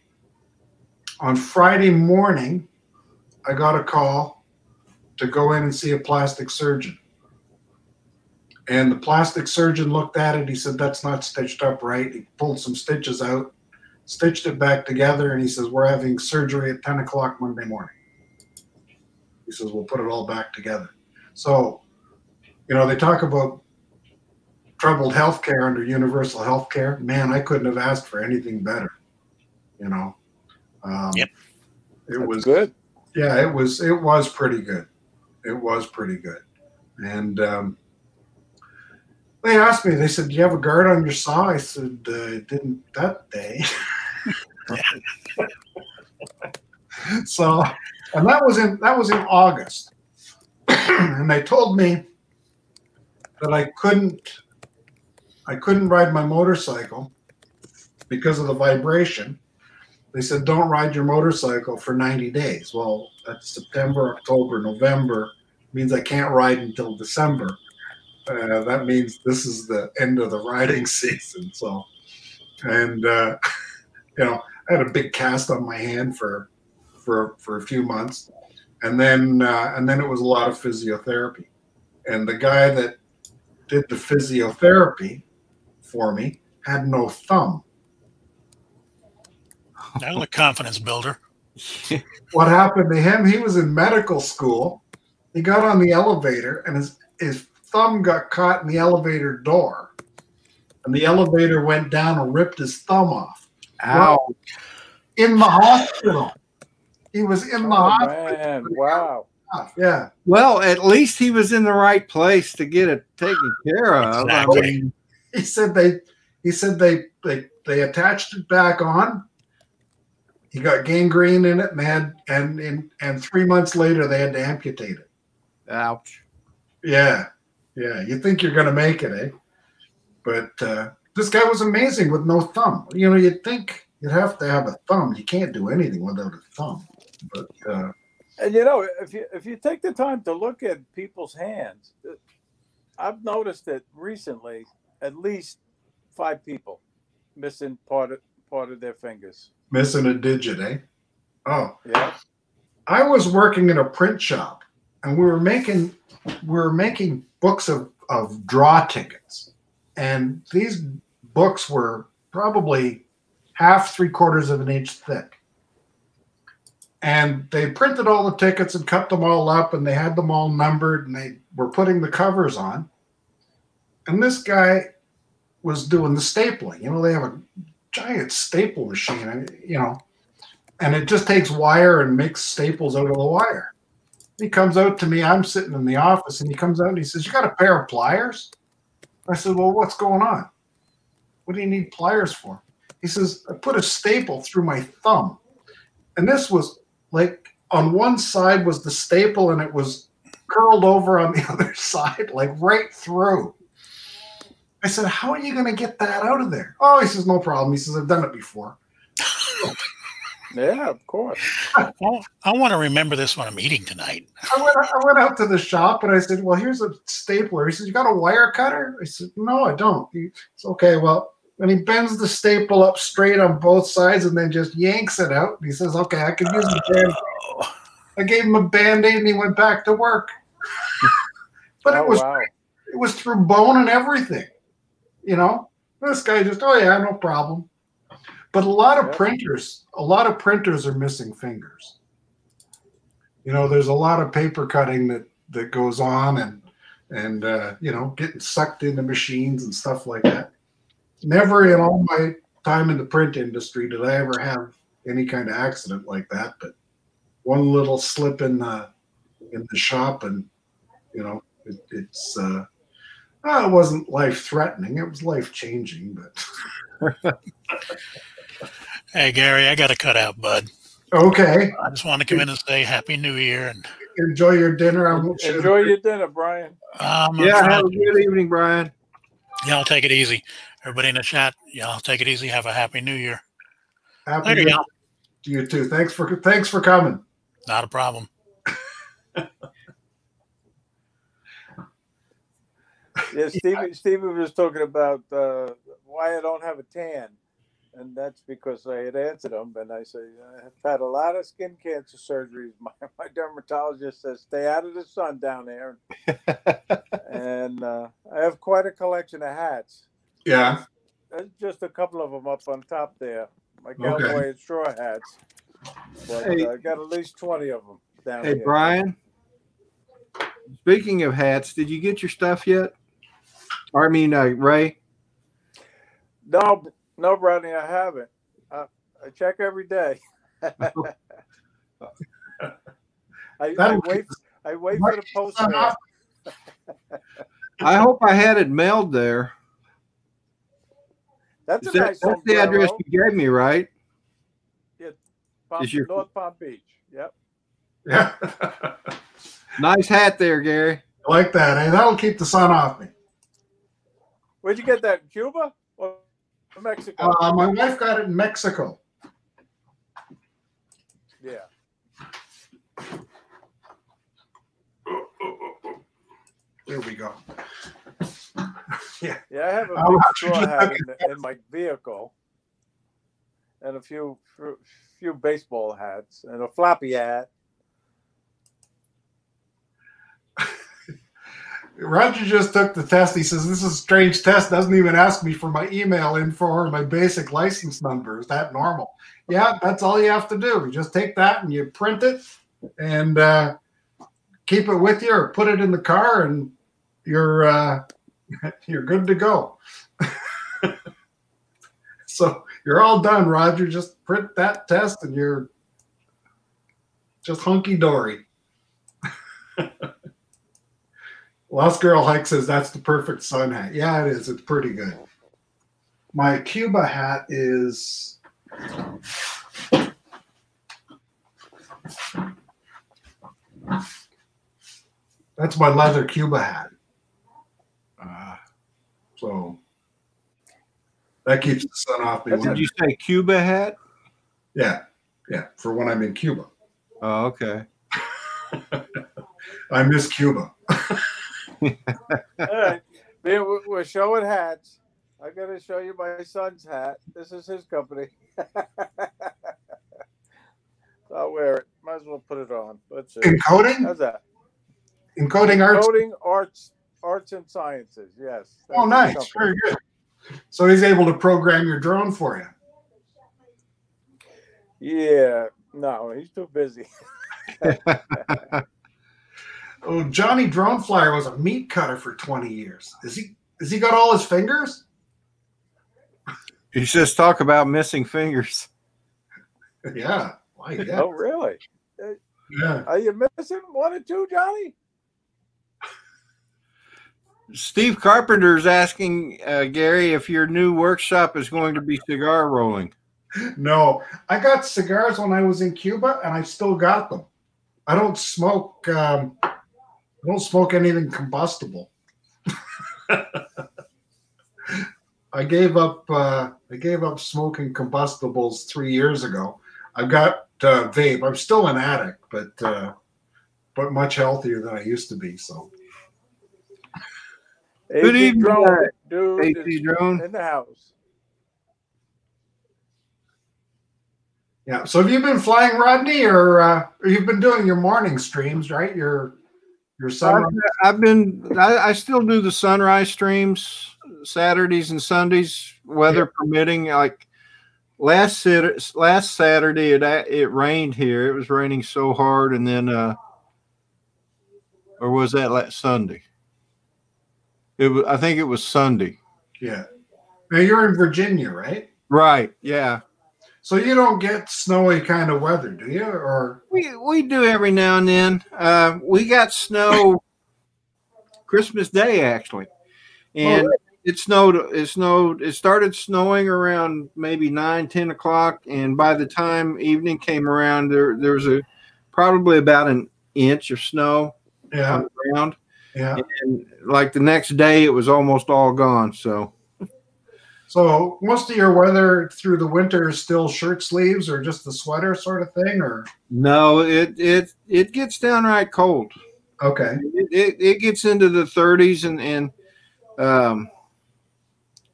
S1: On Friday morning, I got a call to go in and see a plastic surgeon. And the plastic surgeon looked at it. He said, "That's not stitched up right." He pulled some stitches out, stitched it back together, and he says, "We're having surgery at 10 o'clock Monday morning." He says, "We'll put it all back together." So, they talk about troubled healthcare under universal healthcare. Man, I couldn't have asked for anything better.
S3: Yep.
S1: It was
S5: good.
S1: Yeah, it was pretty good. It was pretty good. And they asked me, they said, "Do you have a guard on your saw?" I said, "Didn't that day." So, and that was in August. And they told me that I couldn't ride my motorcycle because of the vibration. They said, "Don't ride your motorcycle for 90 days. Well, that's September, October, November. Means I can't ride until December. That means this is the end of the riding season. So, and I had a big cast on my hand for a few months, and then it was a lot of physiotherapy. And the guy that did the physiotherapy for me had no thumb.
S3: That was a confidence builder.
S1: What happened to him? He was in medical school, He got on the elevator, and his thumb got caught in the elevator door, and the elevator went down and ripped his thumb off.
S4: Ow.
S1: In the hospital. He was in the hospital.
S5: Man, wow.
S1: Yeah.
S4: Well, at least he was in the right place to get it taken care of.
S3: Exactly.
S4: I mean,
S1: He said they attached it back on. He got gangrene in it, and 3 months later they had to amputate it.
S4: ouch.
S1: Yeah. You think you're gonna make it, eh? But this guy was amazing with no thumb. You know, you'd think you'd have to have a thumb. You can't do anything without a thumb. But
S5: And you know, if you take the time to look at people's hands, I've noticed that recently, at least 5 people missing part of their fingers.
S1: missing a digit, eh? Oh,
S5: Yeah.
S1: I was working in a print shop, and we were making books of draw tickets, and these books were probably half, 3/4 of an inch thick. And they printed all the tickets and cut them all up, and they had them all numbered, and they were putting the covers on. And this guy was doing the stapling. You know, they have a giant staple machine, you know, and it just takes wire and makes staples out of the wire. He comes out to me. I'm sitting in the office, and he comes out and he says, "You got a pair of pliers?" I said, "Well, what's going on? What do you need pliers for?" He says, "I put a staple through my thumb." And this was like on one side was the staple, and it was curled over on the other side, like right through. I said, "How are you going to get that out of there?" "Oh," he says, "no problem." He says, "I've done it before."
S5: Yeah, of course.
S3: Well, I want to remember this when I'm eating tonight.
S1: I went out to the shop and I said, "Well, here's a stapler." He says, "You got a wire cutter?" I said, "No, I don't." It's okay. Well, and he bends the staple up straight on both sides and then just yanks it out. And he says, "Okay, I can use the Band-Aid." I gave him a Band-Aid and he went back to work. But
S5: Oh, wow.
S1: it was through bone and everything. You know, this guy just, "Oh yeah, no problem." But a lot of printers are missing fingers. You know, there's a lot of paper cutting that goes on and you know, getting sucked into machines and stuff like that. Never in all my time in the print industry did I ever have any kind of accident like that. But one little slip in the shop, and you know, it wasn't life threatening. It was life changing, but.
S3: Hey, Gary, I got to cut out, bud.
S1: Okay.
S3: I just want to come in and say Happy New Year. And
S1: enjoy your dinner.
S5: Enjoy your dinner, Brian.
S4: Yeah, have a good evening, Brian.
S3: Y'all take it easy. Everybody in the chat, y'all take it easy. Have a Happy New Year.
S1: Happy
S3: Later,
S1: New Year
S3: y'all.
S1: to you too. Thanks for coming.
S3: Not a problem.
S5: Yeah, Stephen was talking about why I don't have a tan. And that's because I had answered him, and I say, "I've had a lot of skin cancer surgeries. My dermatologist says, stay out of the sun down there." And I have quite a collection of hats.
S1: Yeah.
S5: There's just a couple of them up on top there. My cowboy and straw hats. But I got at least 20 of them down here.
S4: Hey, Brian, speaking of hats, did you get your stuff yet? Or, I mean, Ray?
S5: No, Rodney, I haven't. I check every day. I wait for the postman.
S4: I hope I had it mailed there.
S5: That's a nice
S4: that's the address you gave me, right?
S5: Yeah,
S4: North
S5: Palm Beach. Yep.
S1: Yeah.
S4: Nice hat there, Gary.
S1: I like that. Hey, that'll keep the sun off me.
S5: Where'd you get that? In Cuba or Mexico?
S1: My wife got it in Mexico.
S5: Yeah.
S1: There we go.
S5: Yeah, I have a big straw hat in my vehicle, and a few baseball hats, and a floppy hat.
S1: Roger just took the test. He says, "This is a strange test. Doesn't even ask me for my email info or my basic license number. Is that normal?" Yeah, that's all you have to do. You just take that and you print it and keep it with you or put it in the car, and you're you're good to go. So you're all done, Roger. Just print that test and you're just hunky-dory. Lost Girl Hike says that's the perfect sun hat. Yeah, it is. It's pretty good. My Cuba hat is that's my leather Cuba hat. So that keeps the sun off me.
S4: Did you say Cuba hat?
S1: Yeah, for when I'm in Cuba.
S4: Oh, okay.
S1: I miss Cuba.
S5: All right. We're showing hats. I got to show you my son's hat. This is his company. I'll wear it. Might as well put it on. Let's see.
S1: Encoding?
S5: How's that?
S1: Encoding arts?
S5: Encoding arts and sciences. Yes.
S1: Oh, nice. Very good. So he's able to program your drone for you.
S5: Yeah. No, he's too busy.
S1: Oh, Johnny Drone Flyer was a meat cutter for 20 years. Has he got all his fingers?
S4: You just talk about missing fingers.
S1: Yeah. Why, yeah.
S5: Oh, really?
S1: Yeah.
S5: Are you missing one or two, Johnny?
S4: Steve Carpenter's asking Gary if your new workshop is going to be cigar rolling.
S1: No, I got cigars when I was in Cuba, and I still got them. I don't smoke. I don't smoke anything combustible. I gave up smoking combustibles 3 years ago. I've got vape. I'm still an addict, but much healthier than I used to be. So.
S4: Good evening,
S5: dude.
S4: AC Drone
S5: in the house.
S1: Yeah. So have you been flying, Rodney, or you've been doing your morning streams, right? Your sunrise.
S4: I still do the sunrise streams Saturdays and Sundays, weather permitting. Like last Saturday, it rained here. It was raining so hard, and then or was that last Sunday? I think it was Sunday.
S1: Yeah. Now you're in Virginia, right?
S4: Right. Yeah.
S1: So you don't get snowy kind of weather, do you? Or
S4: we do every now and then. We got snow Christmas Day actually, and it started snowing around maybe 9-10 o'clock, and by the time evening came around, there was probably about an inch of snow on the ground.
S1: Yeah.
S4: And like the next day, it was almost all gone. So
S1: most of your weather through the winter is still shirt sleeves or just the sweater sort of thing, or
S4: no, it gets downright cold.
S1: Okay.
S4: It gets into the 30s and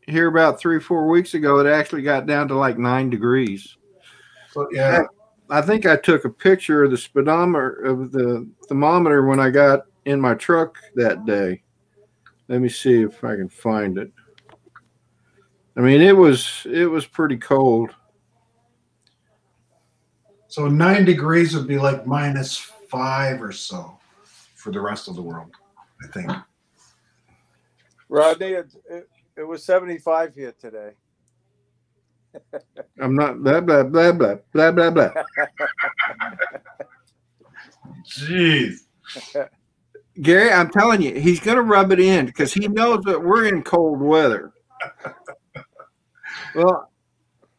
S4: here about 3 or 4 weeks ago, it actually got down to like 9 degrees.
S1: So yeah,
S4: I think I took a picture of the speedometer of the thermometer when I got in my truck that day. Let me see if I can find it. I mean, it was pretty cold.
S1: So 9 degrees would be like -5 or so for the rest of the world, I think.
S5: Rodney, it was 75 here today.
S4: I'm not blah blah blah blah blah blah blah.
S1: Jeez.
S4: Gary, I'm telling you, he's going to rub it in because he knows that we're in cold weather. Well,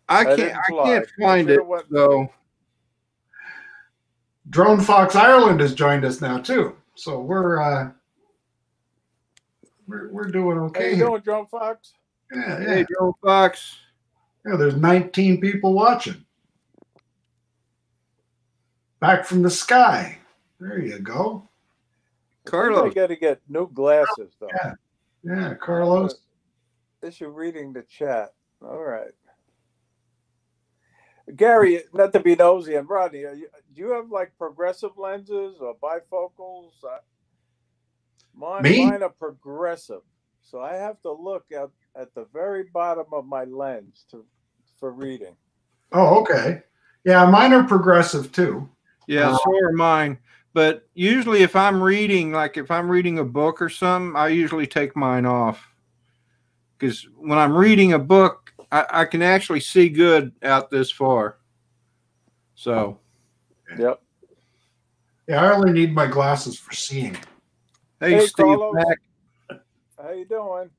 S4: I can't find it though.
S1: Drone Fox Ireland has joined us now too, so we're doing okay.
S5: How you doing, Drone Fox?
S1: Yeah,
S4: Hey, Drone Fox.
S1: Yeah, there's 19 people watching. Back from the sky. There you go.
S4: Carlos.
S5: I got to get new glasses though.
S1: Yeah, Carlos.
S5: Is you reading the chat? All right. Gary, not to be nosy, and Rodney, do you have like progressive lenses or bifocals? Mine are progressive, so I have to look at the very bottom of my lens for reading.
S1: Oh, okay. Yeah, mine are progressive too.
S4: Yeah, so are mine. But usually if I'm reading, like if I'm reading a book or something, I usually take mine off. Because when I'm reading a book, I can actually see good out this far. So.
S5: Yep.
S1: Yeah, I only need my glasses for seeing.
S4: Hey Steve,
S5: Carlos.
S4: back.
S5: How you doing?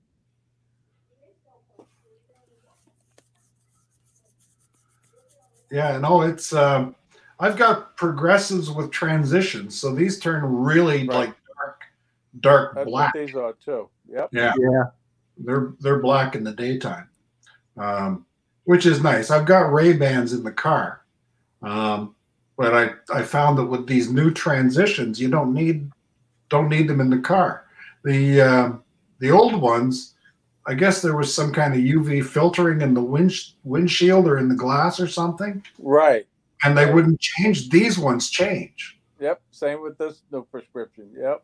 S1: Yeah, no, it's I've got progressives with transitions, so these turn really like dark
S5: That's
S1: black.
S5: what these are too. Yep.
S1: Yeah,
S4: Yeah.
S1: They're black in the daytime, which is nice. I've got Ray-Bans in the car, but I found that with these new transitions, you don't need them in the car. The old ones, I guess there was some kind of UV filtering in the windshield or in the glass or something.
S5: Right.
S1: And they wouldn't change. These ones change.
S5: Yep. Same with this new prescription. Yep.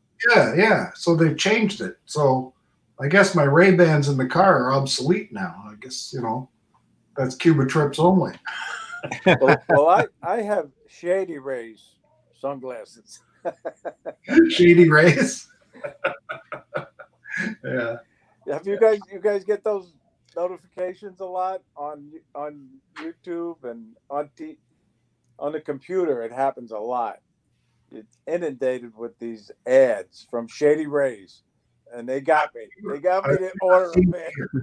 S1: Yeah. So they've changed it. So I guess my Ray-Bans in the car are obsolete now. I guess, that's Cuba trips only.
S5: well, I have Shady Rays sunglasses.
S1: Shady Rays. Yeah.
S5: Have you guys get those notifications a lot on YouTube and on the computer? It happens a lot. It's inundated with these ads from Shady Rays, and they got me. They got me to order them.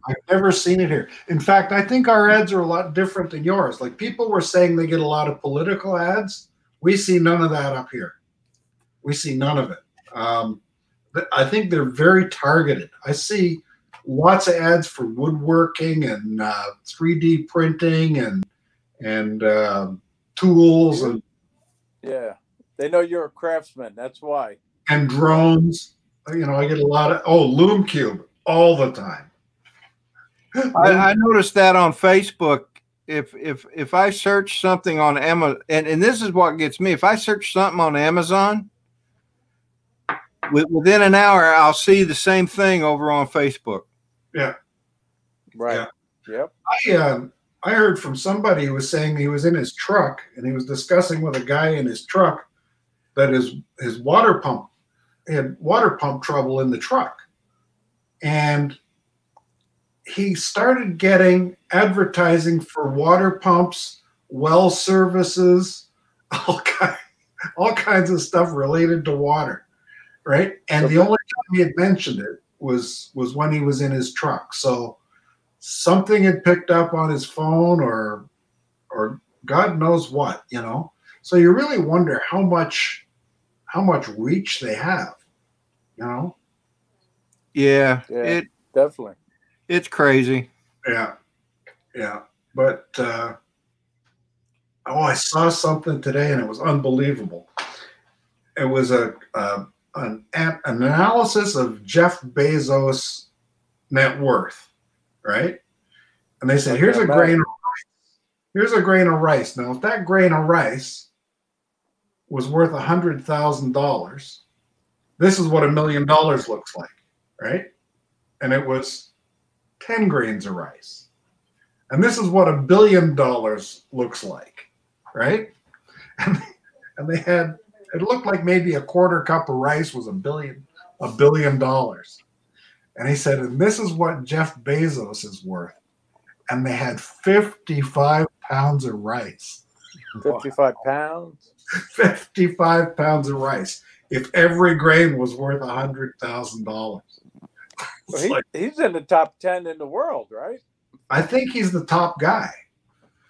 S1: I've never seen it here. In fact, I think our ads are a lot different than yours. Like people were saying they get a lot of political ads. We see none of that up here. We see none of it. I think they're very targeted. I see lots of ads for woodworking and 3D printing and tools and
S5: yeah, they know you're a craftsman. That's why.
S1: And drones. I get a lot of Loom Cube all the time.
S4: I noticed that on Facebook. If I search something on Amazon, and this is what gets me, if I search something on Amazon, within an hour, I'll see the same thing over on Facebook.
S1: Yeah.
S5: Right. Yeah.
S1: Yep. I heard from somebody who was saying he was in his truck and he was discussing with a guy in his truck that his water pump had water pump trouble in the truck. And he started getting advertising for water pumps, well services, all kinds of stuff related to water, right? And the only time he had mentioned it was when he was in his truck. So something had picked up on his phone or God knows what, So you really wonder how much reach they have,
S4: Yeah,
S5: it definitely.
S4: It's crazy.
S1: Yeah. But I saw something today and it was unbelievable. It was an analysis of Jeff Bezos' net worth, right? And they said, here's a grain of rice. Here's a grain of rice. Now, if that grain of rice was worth $100,000, this is what $1 million looks like, right? And it was 10 grains of rice. And this is what $1 billion looks like, right? And they had, it looked like maybe a quarter cup of rice was $1 billion. And he said, and this is what Jeff Bezos is worth. And they had 55 pounds of rice.
S5: 55 pounds?
S1: 55 pounds of rice. If every grain was worth $100,000.
S5: Well, he's in the top 10 in the world, right?
S1: I think he's the top guy.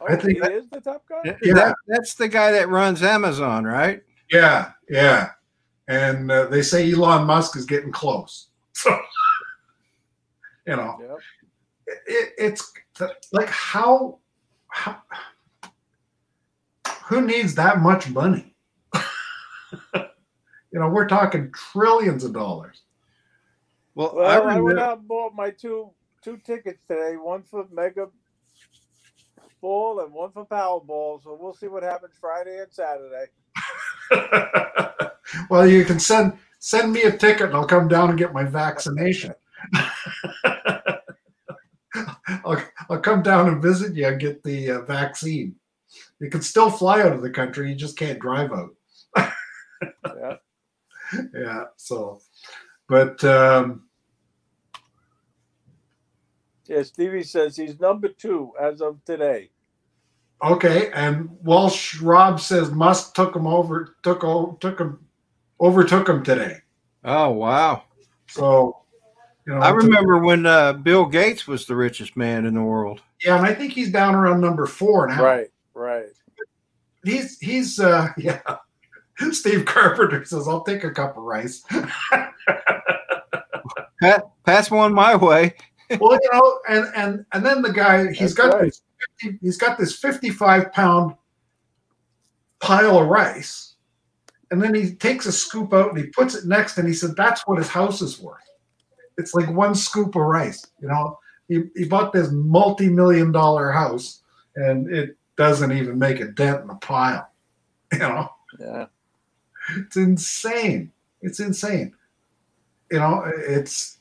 S5: Oh,
S1: I think
S5: he is the top guy?
S1: Yeah.
S4: That's the guy that runs Amazon, right?
S1: Yeah. And they say Elon Musk is getting close. So,
S5: Yep.
S1: it's like how who needs that much money? We're talking trillions of dollars.
S4: Well,
S5: I went out and bought my two tickets today, one for Mega Ball and one for Powerball. So we'll see what happens Friday and Saturday.
S1: Well, you can send me a ticket and I'll come down and get my vaccination. I'll come down and visit you and get the vaccine. You can still fly out of the country. You just can't drive out.
S5: Yeah.
S1: Yeah. So, but
S5: Yeah, Stevie says he's number 2 as of today.
S1: okay. And Walsh Rob says Musk overtook him today.
S4: Oh, wow.
S1: So, you know,
S4: I remember when Bill Gates was the richest man in the world.
S1: Yeah, and I think he's down around number 4 now.
S5: Right.
S1: He's yeah. Steve Carpenter says, "I'll take a cup of rice."
S4: Pass one my way.
S1: Well, you know, and then the guy he's got this 55-pound pile of rice, and then he takes a scoop out and he puts it next, and he said that's what his house is worth. It's like 1 scoop of rice. You know, he bought this multi-million-dollar house, and it doesn't even make a dent in the pile. You know,
S5: Yeah,
S1: it's insane. It's insane. You know, it's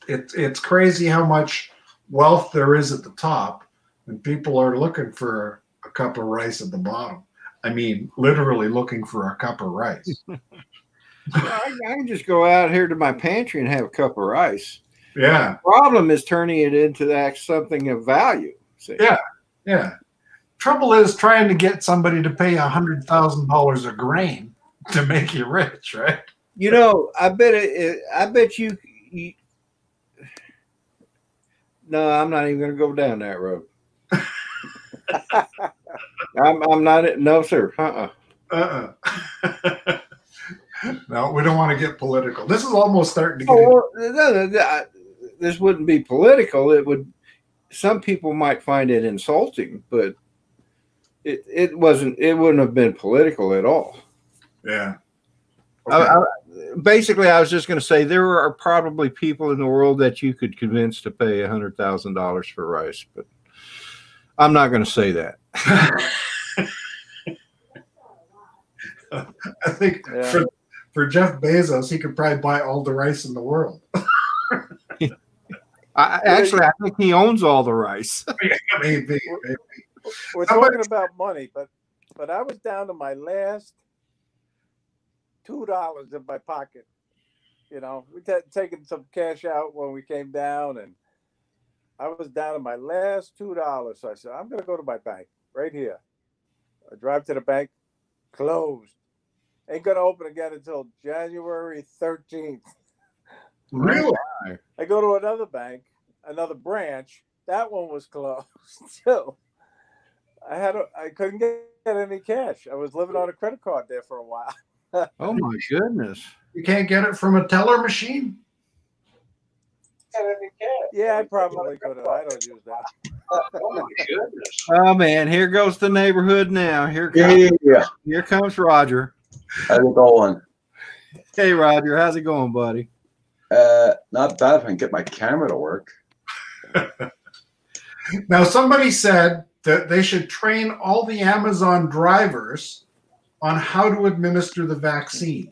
S1: crazy how much wealth there is at the top, and people are looking for a cup of rice at the bottom. I mean, literally looking for a cup of rice.
S4: I can just go out here to my pantry and have a cup of rice.
S1: Yeah.
S4: The problem is turning it into something of value. See?
S1: Yeah. Trouble is trying to get somebody to pay $100,000 a grain to make you rich, right?
S4: You know, I bet you. No, I'm not even going to go down that road. I'm not. No, sir.
S1: No, we don't want to get political. This is almost starting to get.
S4: No, this wouldn't be political. It would. Some people might find it insulting, but it wasn't. It wouldn't have been political at all.
S1: Yeah. Okay.
S4: Basically, I was just going to say there are probably people in the world that you could convince to pay $100,000 for rice, but I'm not going to say that.
S1: I think for Jeff Bezos, he could probably buy all the rice in the world.
S4: I think he owns all the rice.
S1: Maybe.
S5: We're talking about money, but I was down to my last $2 in my pocket. You know, we taken some cash out when we came down, and I was down to my last $2. So I said, I'm going to go to my bank right here. I drive to the bank, closed. Ain't going to open again until January 13th.
S1: Really?
S5: I go to another bank, another branch. That one was closed too. I couldn't get any cash. I was living on a credit card there for a while.
S4: Oh my goodness!
S1: You can't get it from a teller machine?
S5: Yeah, I probably could have. I don't use that.
S1: Oh my goodness!
S4: Oh man, here goes the neighborhood now. Here comes Roger.
S6: How's it going?
S4: Hey Roger, how's it going, buddy?
S6: Not bad if I can get my camera to work.
S1: Now, somebody said that they should train all the Amazon drivers on how to administer the vaccine.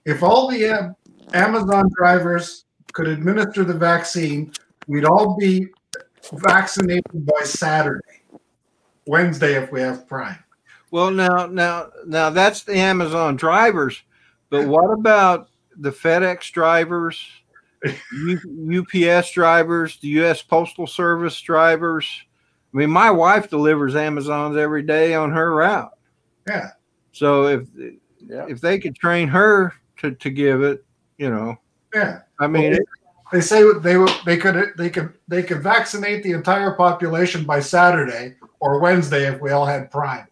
S1: If all the Amazon drivers could administer the vaccine, we'd all be vaccinated by Saturday, Wednesday if we have Prime.
S4: Well, now that's the Amazon drivers, but what about the FedEx drivers, UPS drivers, the U.S. Postal Service drivers? I mean, my wife delivers Amazons every day on her route.
S1: Yeah.
S4: So if they could train her to give it, you know.
S1: Yeah.
S4: I mean,
S1: they say they could vaccinate the entire population by Saturday or Wednesday if we all had Prime.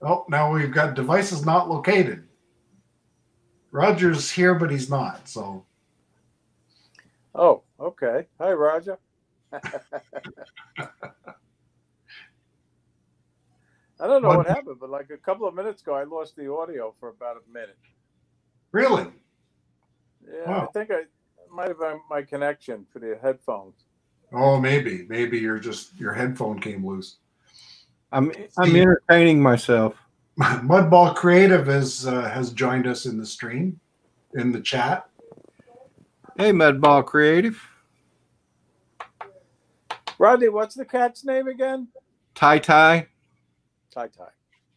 S1: Oh, now we've got devices not located. Roger's here, but he's not. So.
S5: Oh, okay. Hi, Roger. I don't know what happened, but like a couple of minutes ago, I lost the audio for about a minute.
S1: Really?
S5: Yeah,
S1: wow.
S5: I think it might have been my connection for the headphones.
S1: Oh, maybe your headphone came loose.
S4: I'm entertaining myself.
S1: Mudball Creative has joined us in the stream, in the chat.
S4: Hey, Mudball Creative.
S5: Rodney, what's the cat's name again?
S4: Tai.
S5: Tai Tai.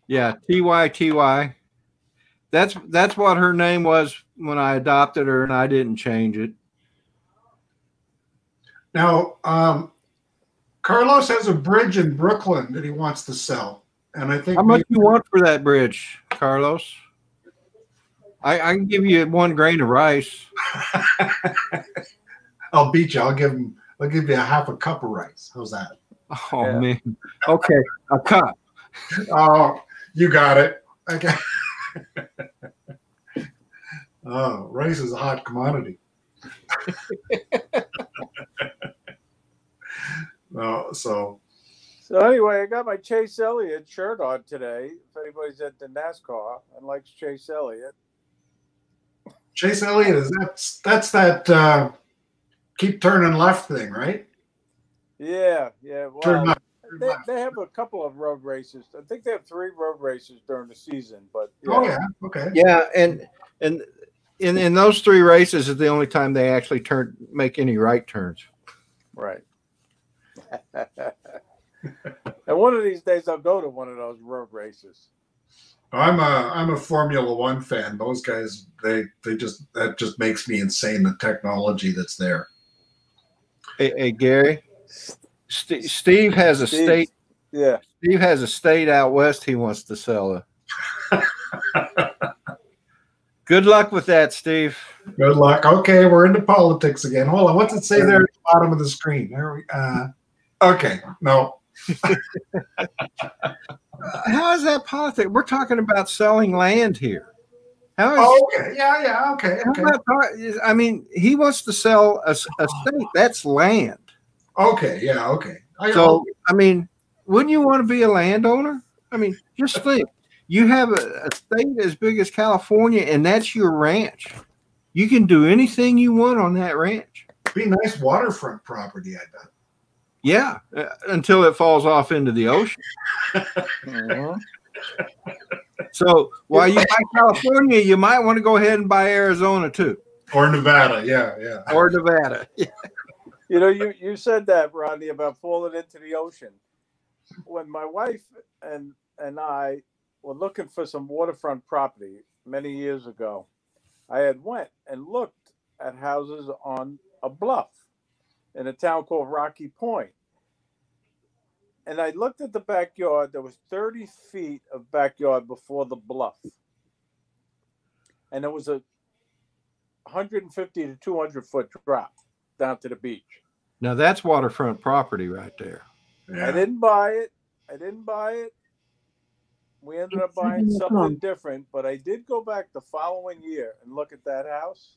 S4: Yeah, TY. That's what her name was when I adopted her, and I didn't change it.
S1: Now, Carlos has a bridge in Brooklyn that he wants to sell, and I think
S4: How much you want for that bridge, Carlos? I can give you 1 grain of rice.
S1: I'll beat you. I'll give you a half a cup of rice. How's that?
S4: Oh
S5: Yeah.
S4: man. Okay, a cup.
S1: Oh, you got it. Okay. Oh, rice is a hot commodity. Oh, so
S5: anyway, I got my Chase Elliott shirt on today. If anybody's at the NASCAR and likes Chase Elliott.
S1: Chase Elliott that's that keep turning left thing, right?
S5: Yeah.
S1: Turn
S5: Well,
S1: left.
S5: they have a couple of road races. I think they have 3 road races during the season. But
S1: Oh yeah, okay.
S4: Yeah, and in those 3 races is the only time they actually make any right turns.
S5: Right. And one of these days, I'll go to one of those road races.
S1: I'm a Formula One fan. Those guys, that just makes me insane. The technology that's there.
S4: Hey Gary, Steve has a state.
S5: Yeah.
S4: Steve has a state out west he wants to sell. Good luck with that, Steve.
S1: Good luck. Okay, we're into politics again. Hold on. What's it say there at the bottom of the screen? There we. Okay. No.
S4: How is that politics? We're talking about selling land here. How is?
S1: Oh, okay. Yeah. Okay.
S4: how about I mean, he wants to sell a state. That's land.
S1: Okay. Yeah. Okay.
S4: So, I mean, wouldn't you want to be a landowner? I mean, just think. You have a state as big as California, and that's your ranch. You can do anything you want on that ranch.
S1: Be nice waterfront property, I bet.
S4: Yeah, until it falls off into the ocean.
S5: Mhm.
S4: So while you buy California, you might want to go ahead and buy Arizona too,
S1: Or Nevada. Yeah.
S4: or Nevada.
S5: You know, you said that, Rodney, about falling into the ocean. When my wife and I were looking for some waterfront property many years ago, I had went and looked at houses on a bluff in a town called Rocky Point. And I looked at the backyard. There was 30 feet of backyard before the bluff. And there was a 150 to 200 foot drop down to the beach.
S4: Now that's waterfront property right there.
S5: I didn't buy it. We ended up buying something different, but I did go back the following year and look at that house.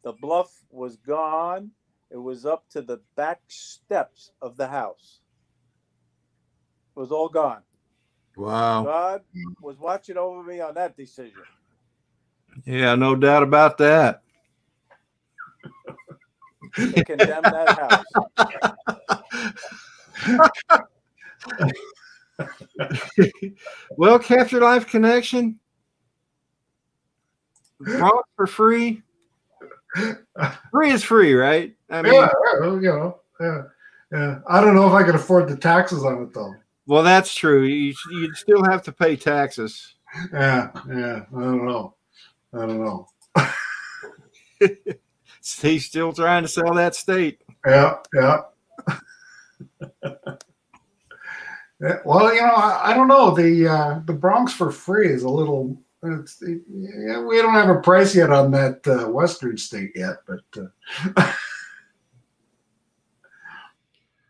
S5: The bluff was gone. It was up to the back steps of the house. It was all gone.
S4: Wow.
S5: God was watching over me on that decision.
S4: Yeah, no doubt about that.
S5: They condemned that house.
S4: Well, Capture Life Connection, Bronx for free. Free is free, right? I mean,
S1: Yeah. I don't know if I could afford the taxes on it though.
S4: well, that's true. You'd still have to pay taxes.
S1: Yeah. I don't know.
S4: He's still trying to sell that state.
S1: Yeah. Well, I don't know. The Bronx for free is a little. We don't have a price yet on that Western state yet, but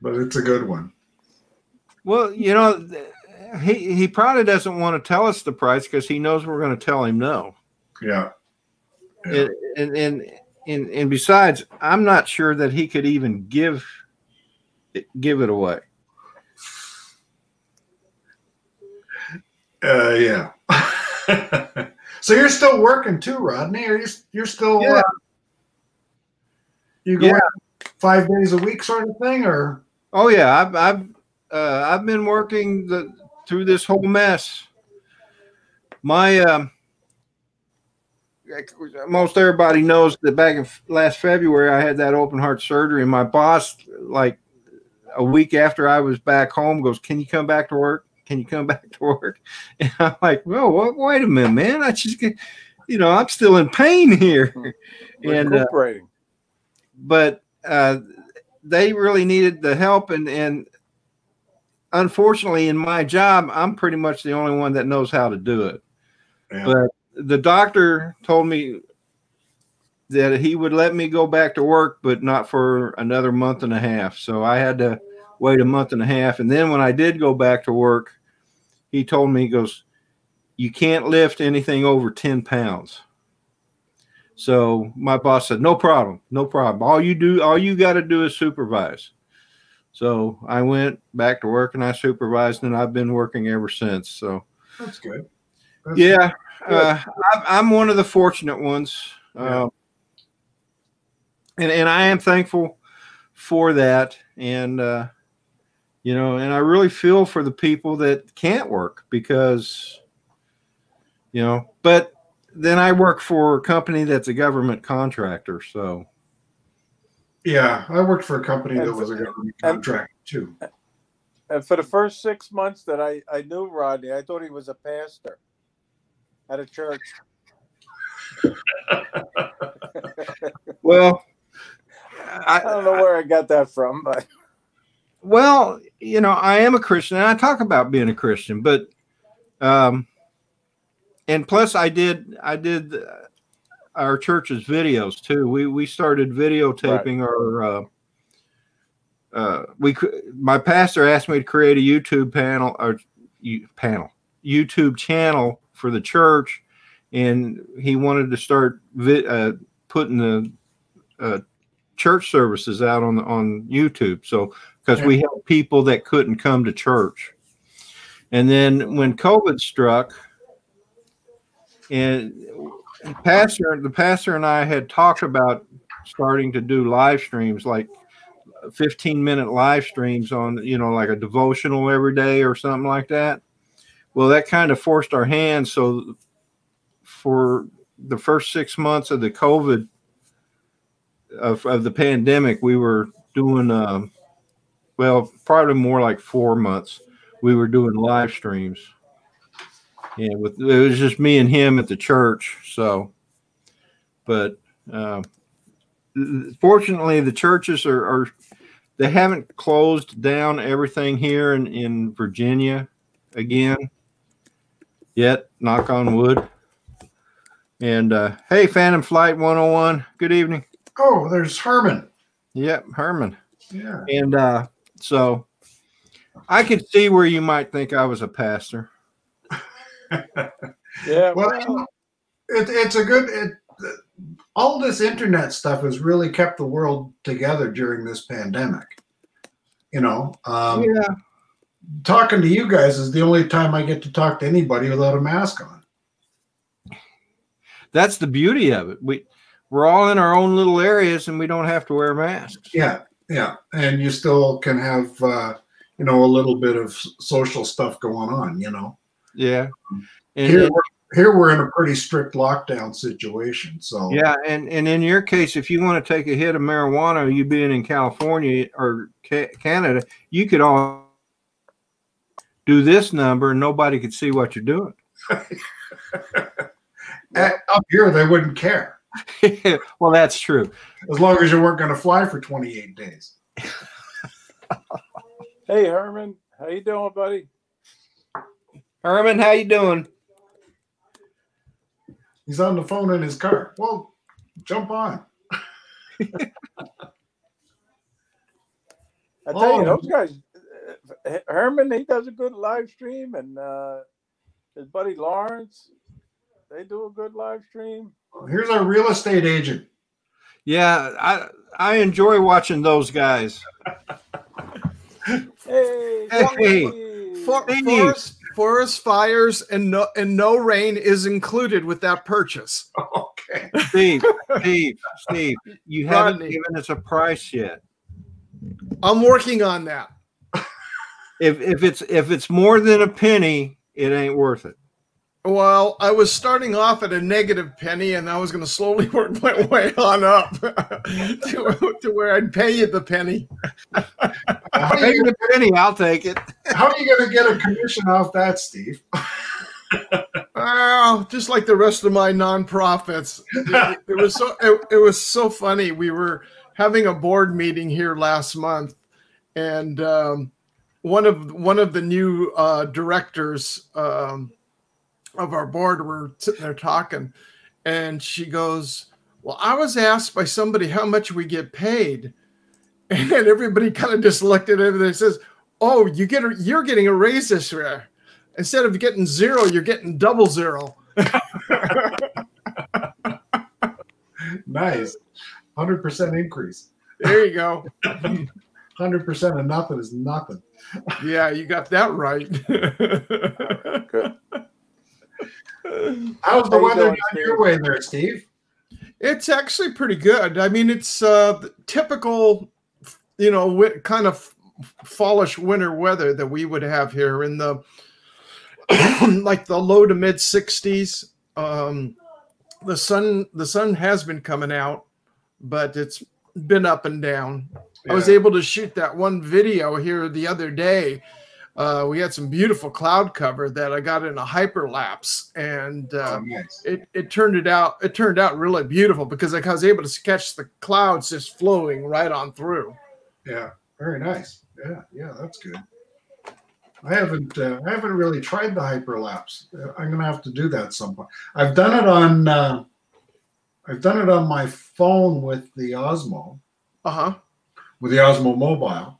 S1: it's a good one.
S4: Well, he probably doesn't want to tell us the price because he knows we're going to tell him no.
S1: Yeah.
S4: And besides, I'm not sure that he could even give it away.
S1: Yeah. So you're still working too, Rodney? Are you're still?
S4: Yeah.
S1: You go 5 days a week, sort of thing, or?
S4: Oh yeah, I've been working through this whole mess. My most everybody knows that back in last February I had that open heart surgery, and my boss, like a week after I was back home, goes, "Can you come back to work? Can you come back to work? And I'm like, well, wait a minute, man. I just get, I'm still in pain here.
S5: Recuperating.
S4: But they really needed the help. And unfortunately, in my job, I'm pretty much the only one that knows how to do it. Yeah. But the doctor told me that he would let me go back to work, but not for another month and a half. So I had to wait a month and a half. And then when I did go back to work, he told me, he goes, you can't lift anything over 10 pounds. So my boss said, no problem. All you got to do is supervise. So I went back to work and I supervised, and I've been working ever since. So
S1: that's good.
S4: Good. I'm one of the fortunate ones. Yeah. And I am thankful for that. And, and I really feel for the people that can't work because, but then I work for a company that's a government contractor. So.
S1: Yeah, I worked for a company that was a government contractor too.
S5: And for the first 6 months that I knew Rodney, I thought he was a pastor at a church.
S4: Well,
S5: I don't know where I got that from, but
S4: well, I am a Christian, and I talk about being a Christian, but and plus I did our church's videos too. We started videotaping our my pastor asked me to create a YouTube YouTube channel for the church, and he wanted to start putting the church services out on YouTube. So because we help people that couldn't come to church. And then when COVID struck, and the pastor and I had talked about starting to do live streams, like 15-minute live streams on, like a devotional every day or something like that. Well, that kind of forced our hands. So for the first 6 months of the COVID of the pandemic, we were doing, probably more like 4 months, we were doing live streams. Yeah, it was just me and him at the church. So, but fortunately, the churches they haven't closed down everything here in Virginia again yet. Knock on wood. And hey, Phantom Flight 101. Good evening.
S1: Oh, there's Herman.
S4: Yep, Herman.
S1: Yeah.
S4: And so I could see where you might think I was a pastor.
S5: Yeah.
S1: Well, it's a good. All this internet stuff has really kept the world together during this pandemic.
S4: Yeah.
S1: Talking to you guys is the only time I get to talk to anybody without a mask on.
S4: That's the beauty of it. We're all in our own little areas, and we don't have to wear masks.
S1: Yeah, and you still can have a little bit of social stuff going on.
S4: Yeah.
S1: And here we're in a pretty strict lockdown situation. So
S4: yeah, and in your case, if you want to take a hit of marijuana, you being in California or Canada, you could all do this number, and nobody could see what you're doing.
S1: Up here, they wouldn't care.
S4: Well, that's true.
S1: As long as you weren't going to fly for 28 days.
S5: Hey, Herman, how you doing, buddy?
S4: Herman, how you doing?
S1: He's on the phone in his car. Well, jump on.
S5: I tell you, those guys, Herman, he does a good live stream, and his buddy Lawrence, they do a good live stream.
S1: Here's our real estate agent.
S4: Yeah, I enjoy watching those guys.
S5: Hey.
S7: Forest fires and no rain is included with that purchase.
S1: Okay.
S4: Steve, you haven't given us a price yet.
S7: I'm working on that.
S4: If it's more than a penny, it ain't worth it.
S7: Well, I was starting off at a negative penny, and I was going to slowly work my way on up to where I'd pay you the penny.
S1: How are
S4: Take
S1: you,
S4: the penny, I'll take it.
S1: how are you going to get a commission off that, Steve?
S7: Oh, just like the rest of my nonprofits. It was so funny. We were having a board meeting here last month, and one of the new directors of our board were sitting there talking, and she goes, "Well, I was asked by somebody how much we get paid," and everybody kind of just looked at it and says, "Oh, you're getting a raise this year. Instead of getting 0, you're getting 00."
S1: Nice. 100% increase.
S7: There you go.
S1: 100% of nothing is nothing.
S7: Yeah, you got that right.
S5: Good.
S1: How's the
S5: How you
S1: weather
S5: doing,
S1: down
S5: Steve?
S1: your way there, Steve?
S7: It's actually pretty good. I mean, it's typical, kind of fallish winter weather that we would have here in the like the low to mid 60s. The sun has been coming out, but it's been up and down. I was
S1: Yeah.
S7: able to shoot that one video here the other day. We had some beautiful cloud cover that I got in a hyperlapse, and
S1: Nice.
S7: it turned out really beautiful because I was able to catch the clouds just flowing right on through.
S1: Yeah, very nice. Yeah, that's good. I haven't really tried the hyperlapse. I'm gonna have to do that at some point. I've done it on my phone with the Osmo, with the Osmo Mobile.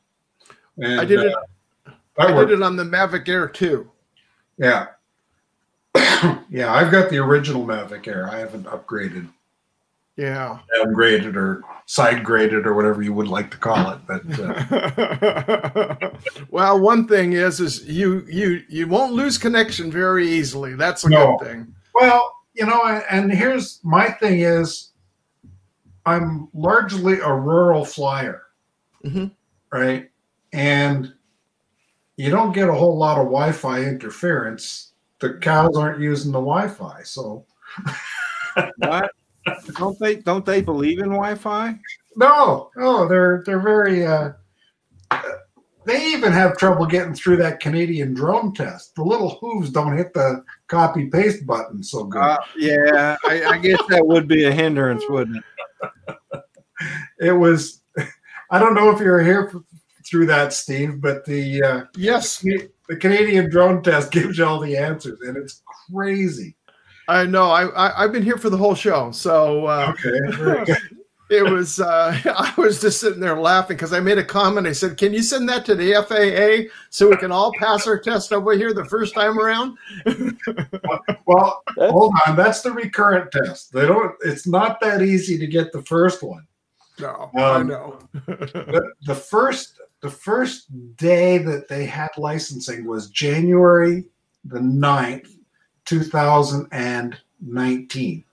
S1: And
S7: I did it.
S1: that
S7: I
S1: worked.
S7: did it on the Mavic Air too.
S1: Yeah. Yeah, I've got the original Mavic Air. I haven't upgraded,
S7: Yeah.
S1: downgraded, or side graded, or whatever you would like to call it. But
S7: Well, one thing is you won't lose connection very easily. That's a
S1: No.
S7: good thing.
S1: well, and here's my thing is, I'm largely a rural flyer,
S7: Mhm.
S1: right? And you don't get a whole lot of Wi-Fi interference. The cows aren't using the Wi-Fi, so
S4: What? Don't they believe in Wi-Fi?
S1: no, they're very. They even have trouble getting through that Canadian drone test. The little hooves don't hit the copy paste button so good.
S4: Yeah, I guess that would be a hindrance, wouldn't it?
S1: It was. I don't know if you were here through that, Steve, but the
S7: Yes,
S1: Canadian drone test gives you all the answers, and it's crazy.
S7: I know. I've been here for the whole show, so
S1: Okay, very good.
S7: it was. I was just sitting there laughing because I made a comment. I said, "Can you send that to the FAA so we can all pass our test over here the first time around?"
S1: Well, hold on. That's the recurrent test. They don't. It's not that easy to get the first one.
S7: No, I know.
S1: The first day that they had licensing was January the 9th, 2019.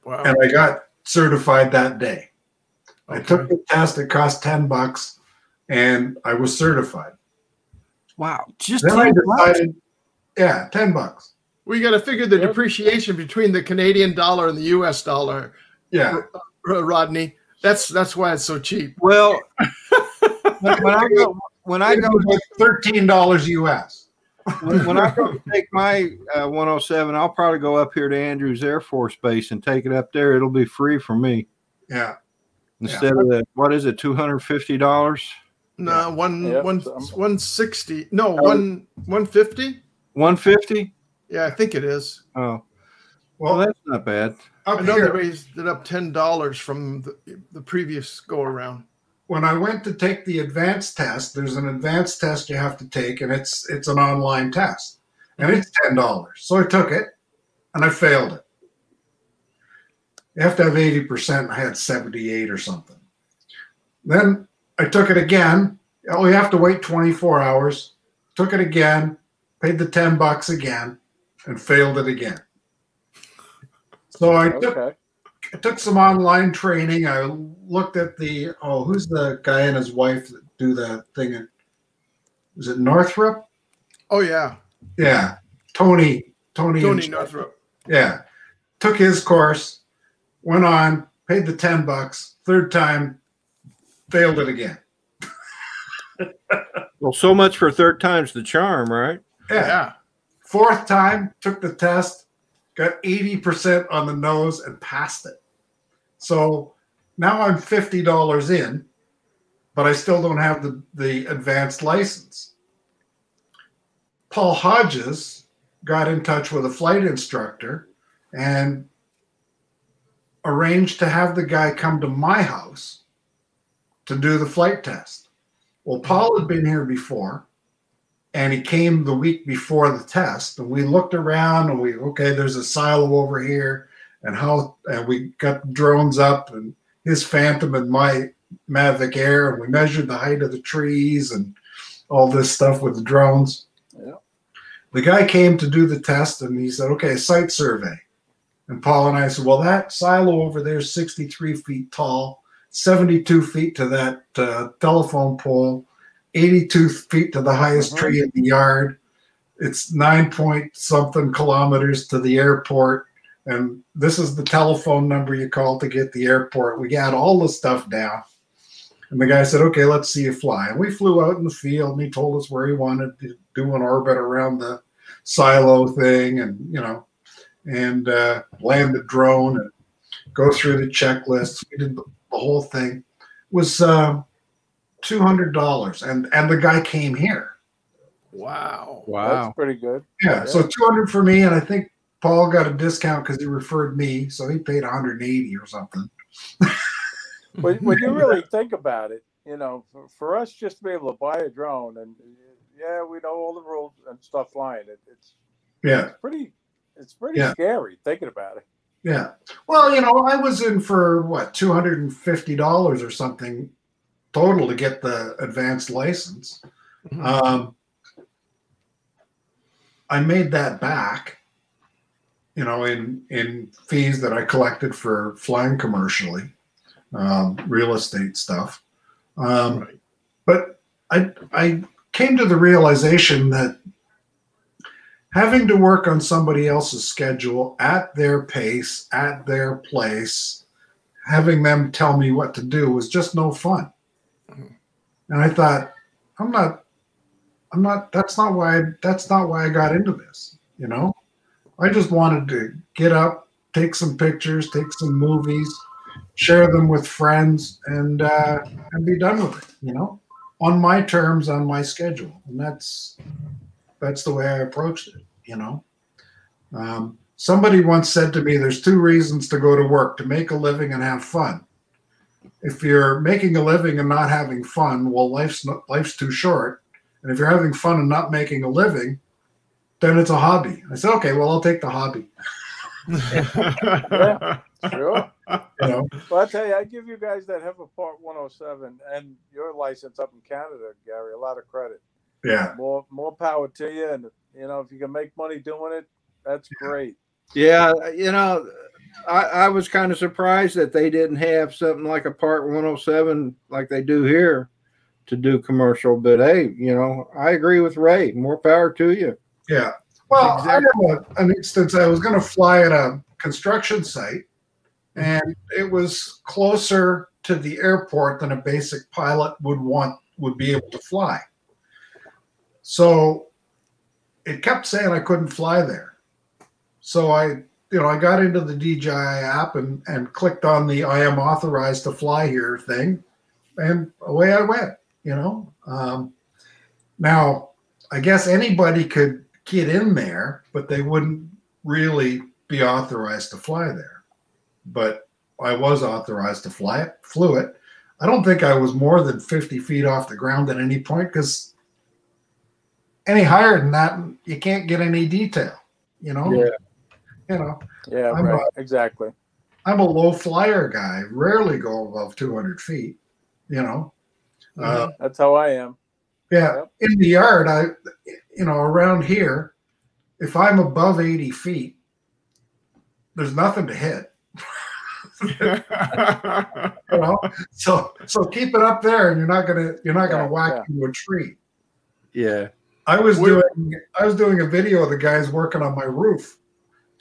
S7: Wow.
S1: And I got certified that day. I
S7: Okay.
S1: took the test. It cost $10, and I was certified.
S4: Wow, just
S1: Then I
S4: 10 bucks?
S1: decided, yeah, $10.
S7: We got to figure the depreciation between the Canadian dollar and the U.S. dollar,
S1: Yeah,
S7: Rodney. That's why it's so cheap.
S4: Well, when I go
S1: like $13 US.
S4: when I go to take my 107, I'll probably go up here to Andrews Air Force Base and take it up there. It'll be free for me
S1: Yeah,
S4: instead of the, what is it, $250?
S7: No,
S5: Yep.
S7: 160. No, 150.
S4: 150?
S7: Yeah, I think it is.
S4: Oh, well,
S1: well,
S4: that's not bad.
S1: up
S7: I know they
S1: here,
S7: raised it up $10 from the previous go around.
S1: when I went to take the advanced test, there's an advanced test you have to take, and it's an online test, and it's $10. So I took it, and I failed it. You have to have 80%. I had 78 or something. Then I took it again. Oh, you have to wait 24 hours. Took it again, paid the $10 again, and failed it again. So I took some online training. I looked at who's the guy and his wife that do that thing? Is it Northrop?
S7: Oh yeah,
S1: Yeah, Tony
S7: Northrop.
S1: Yeah, took his course, went on, paid the $10. Third time, failed it again.
S4: Well, so much for third time's the charm, right?
S7: Yeah.
S1: Fourth time, took the test, got 80% on the nose and passed it. So now I'm $50 in, but I still don't have the advanced license. Paul Hodges got in touch with a flight instructor and arranged to have the guy come to my house to do the flight test. Well, Paul had been here before, and he came the week before the test, and we looked around and okay, there's a silo over here, and we got drones up and his Phantom and my Mavic Air, and we measured the height of the trees and all this stuff with the drones.
S5: Yeah.
S1: The guy came to do the test, and he said, okay, site survey. And Paul and I said, well, that silo over there is 63 feet tall, 72 feet to that telephone pole, 82 feet to the highest tree in the yard. It's 9-point-something kilometers to the airport. And this is the telephone number you call to get the airport. We got all the stuff down. And the guy said, okay, let's see you fly. And we flew out in the field, and he told us where he wanted to do an orbit around the silo thing and, and land the drone and go through the checklists. We did the whole thing. It was $200. And the guy came here.
S7: Wow.
S5: That's pretty good.
S1: Yeah. So $200 for me. And I think Paul got a discount because he referred me. So he paid $180 or something.
S5: When you really think about it, for us just to be able to buy a drone and we know all the rules and stuff flying it. It's pretty scary thinking about it.
S1: Yeah. Well, I was in for $250 or something total to get the advanced license. I made that back, in fees that I collected for flying commercially, real estate stuff. But I came to the realization that having to work on somebody else's schedule at their pace, at their place, having them tell me what to do was just no fun. And I thought, that's not why I got into this. I just wanted to get up, take some pictures, take some movies, share them with friends, and be done with it, on my terms, on my schedule. And that's the way I approached it, Somebody once said to me, there's two reasons to go to work: to make a living and have fun. If you're making a living and not having fun, well, life's too short. And if you're having fun and not making a living, then it's a hobby. I said, okay, well, I'll take the hobby.
S5: Yeah, sure. Well, I tell you, I give you guys that have a Part 107 and your license up in Canada, Gary, a lot of credit.
S1: Yeah.
S5: More power to you. And, if you can make money doing it, that's great.
S4: Yeah. I was kind of surprised that they didn't have something like a Part 107 like they do here to do commercial. But hey, I agree with Ray. More power to you.
S1: Yeah. Well, exactly. I have an instance. I was going to fly at a construction site, and it was closer to the airport than a basic pilot would be able to fly. So it kept saying I couldn't fly there. So I got into the DJI app and clicked on the I am authorized to fly here thing, and away I went, Now, I guess anybody could get in there, but they wouldn't really be authorized to fly there. But I was authorized to fly it, flew it. I don't think I was more than 50 feet off the ground at any point, because any higher than that, you can't get any detail,
S4: Yeah.
S5: Yeah, right. Exactly.
S1: I'm a low flyer guy. Rarely go above 200 feet,
S5: That's how I am.
S1: Yeah.
S5: Yep.
S1: In the yard, around here, if I'm above 80 feet, there's nothing to hit. So keep it up there, and you're not gonna whack into a tree.
S4: Yeah.
S1: I was doing a video of the guys working on my roof,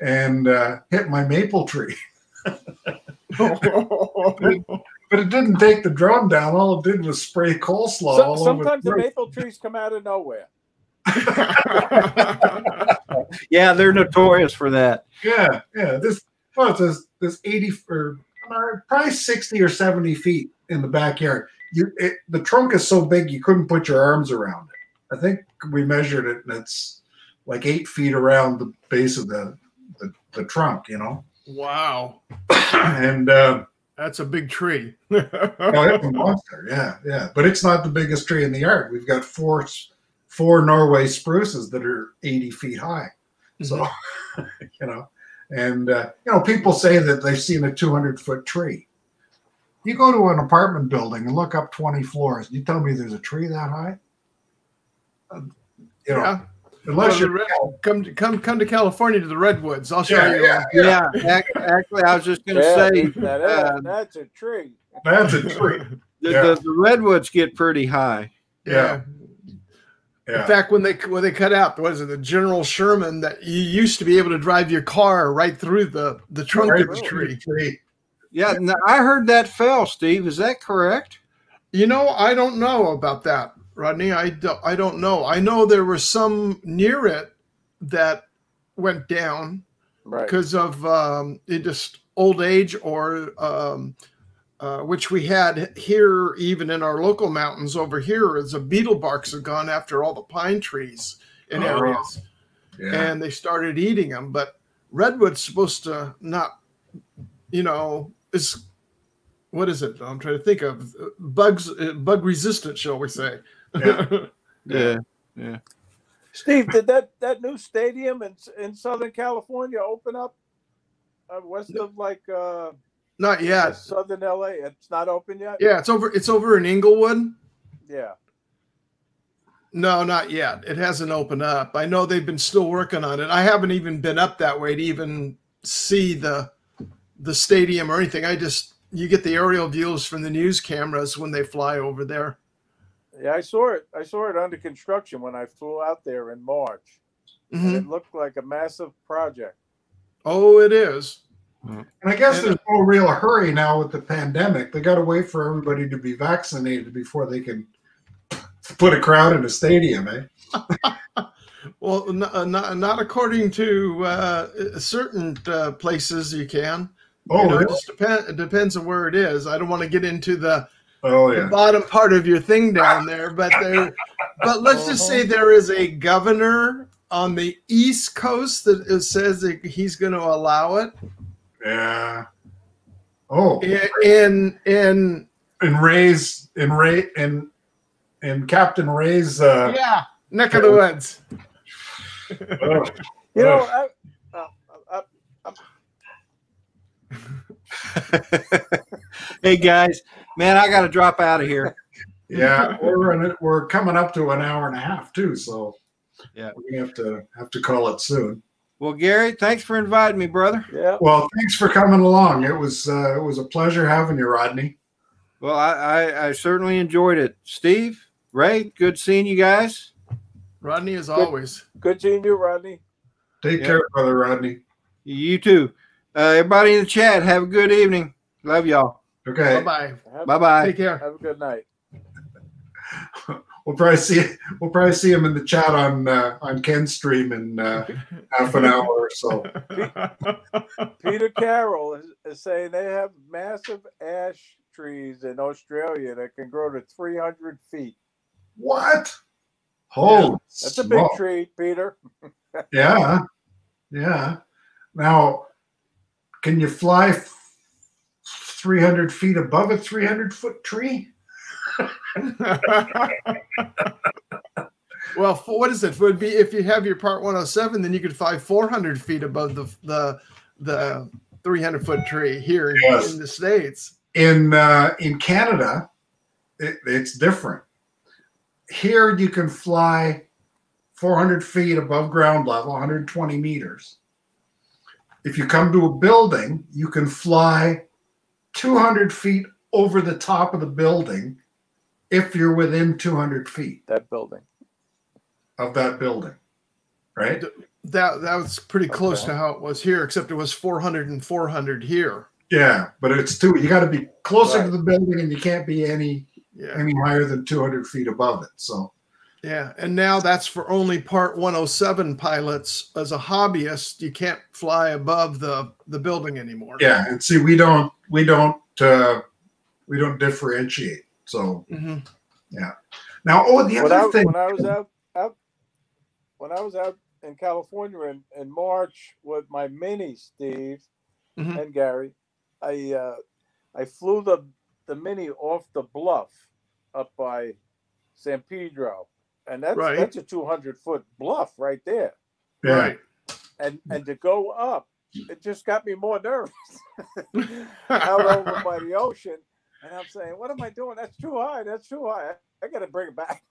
S1: and hit my maple tree. But it didn't take the drone down. All it did was spray coleslaw all
S5: Sometimes
S1: over
S5: the maple trees come out of nowhere.
S4: Yeah, they're notorious for that.
S1: Yeah. This 80 or probably 60 or 70 feet in the backyard. The trunk is so big you couldn't put your arms around it. I think we measured it, and it's like 8 feet around the base of the trunk.
S7: Wow.
S1: And
S7: that's a big tree.
S1: oh, it's a monster. Yeah. But it's not the biggest tree in the yard. We've got four Norway spruces that are 80 feet high. So, and people say that they've seen a 200-foot tree. You go to an apartment building and look up 20 floors. You tell me there's a tree that high?
S7: Yeah.
S1: Unless
S7: come to California to the redwoods. I'll show you.
S4: Yeah. Actually, I was just going to say
S5: that's a tree.
S1: That's a tree.
S4: The redwoods get pretty high.
S1: Yeah.
S7: In fact, when they cut out, the General Sherman, that you used to be able to drive your car right through the trunk of the tree.
S4: Yeah, I heard that fell, Steve. Is that correct?
S7: I don't know about that, Rodney. I don't know. I know there were some near it that went down because of just old age or which we had here, even in our local mountains over here, is the beetle barks have gone after all the pine trees in areas. Yeah. And they started eating them. But redwood's supposed to not, what is it? I'm trying to think of bug resistant, shall we say?
S4: Yeah.
S5: Steve, did that new stadium in Southern California open up west of
S7: not yet.
S5: Southern LA? It's not open yet?
S7: Yeah, it's over in Inglewood.
S5: Yeah.
S7: No, not yet. It hasn't opened up. I know they've been still working on it. I haven't even been up that way to even see the stadium or anything. You get the aerial views from the news cameras when they fly over there.
S5: Yeah, I saw it under construction when I flew out there in March. Mm-hmm. And it looked like a massive project.
S7: Oh, it is.
S1: And I guess there's no real hurry now with the pandemic. They got to wait for everybody to be vaccinated before they can put a crowd in a stadium, eh?
S7: Well, not according to certain places you can.
S1: Really?
S7: It just depends on where it is. I don't want to get into the
S1: the
S7: bottom part of your thing down there, but let's just say there is a governor on the East Coast that says that he's going to allow it.
S1: Yeah. Oh.
S7: In
S1: Captain Ray's
S7: neck of the woods.
S4: Hey guys, man, I got to drop out of here.
S1: Yeah, we're coming up to an hour and a half too, so we're gonna have to call it soon.
S4: Well, Gary, thanks for inviting me, brother.
S5: Yeah.
S1: Well, thanks for coming along. It was a pleasure having you, Rodney.
S4: Well, I certainly enjoyed it. Steve, Ray, good seeing you guys.
S7: Rodney, as always.
S5: Good seeing you, Rodney.
S1: Take care, brother Rodney.
S4: You too. Everybody in the chat, have a good evening. Love y'all.
S1: Okay.
S7: Bye-bye.
S4: Bye-bye.
S7: Take care.
S5: Have a good night.
S1: We'll probably see him in the chat on Ken's stream in half an hour or so.
S5: Peter Carroll is saying they have massive ash trees in Australia that can grow to 300 feet.
S1: What? Holy
S5: that's a big tree, Peter.
S1: Yeah. Now, can you fly 300 feet above a 300-foot tree?
S7: Well, what is it? Would be if you have your Part 107, then you could fly 400 feet above the 300-foot tree here in the States.
S1: In Canada, it's different. Here you can fly 400 feet above ground level, 120 meters. If you come to a building, you can fly 200 feet over the top of the building if you're within 200 feet
S5: of that building,
S1: right?
S7: That was pretty close to how it was here, except it was 400 and 400 here.
S1: Yeah, but it's too. You got to be closer
S5: Right.
S1: to the building, and you can't be any
S7: Yeah.
S1: higher than 200 feet above it. So
S7: Yeah. And now that's for only Part 107 pilots. As a hobbyist, you can't fly above the building anymore.
S1: yeah, and see, we don't differentiate. So
S7: hmm
S1: now, the other thing.
S5: When I was out in California in March with my Mini, Steve
S7: Mhm.
S5: and Gary, I flew the Mini off the bluff up by San Pedro, and
S7: Right.
S5: that's a 200-foot bluff right there.
S1: Yeah.
S7: Right.
S5: And to go up, it just got me more nervous. Out over by the ocean, and I'm saying, what am I doing? That's too high. That's too high. I got to bring it back.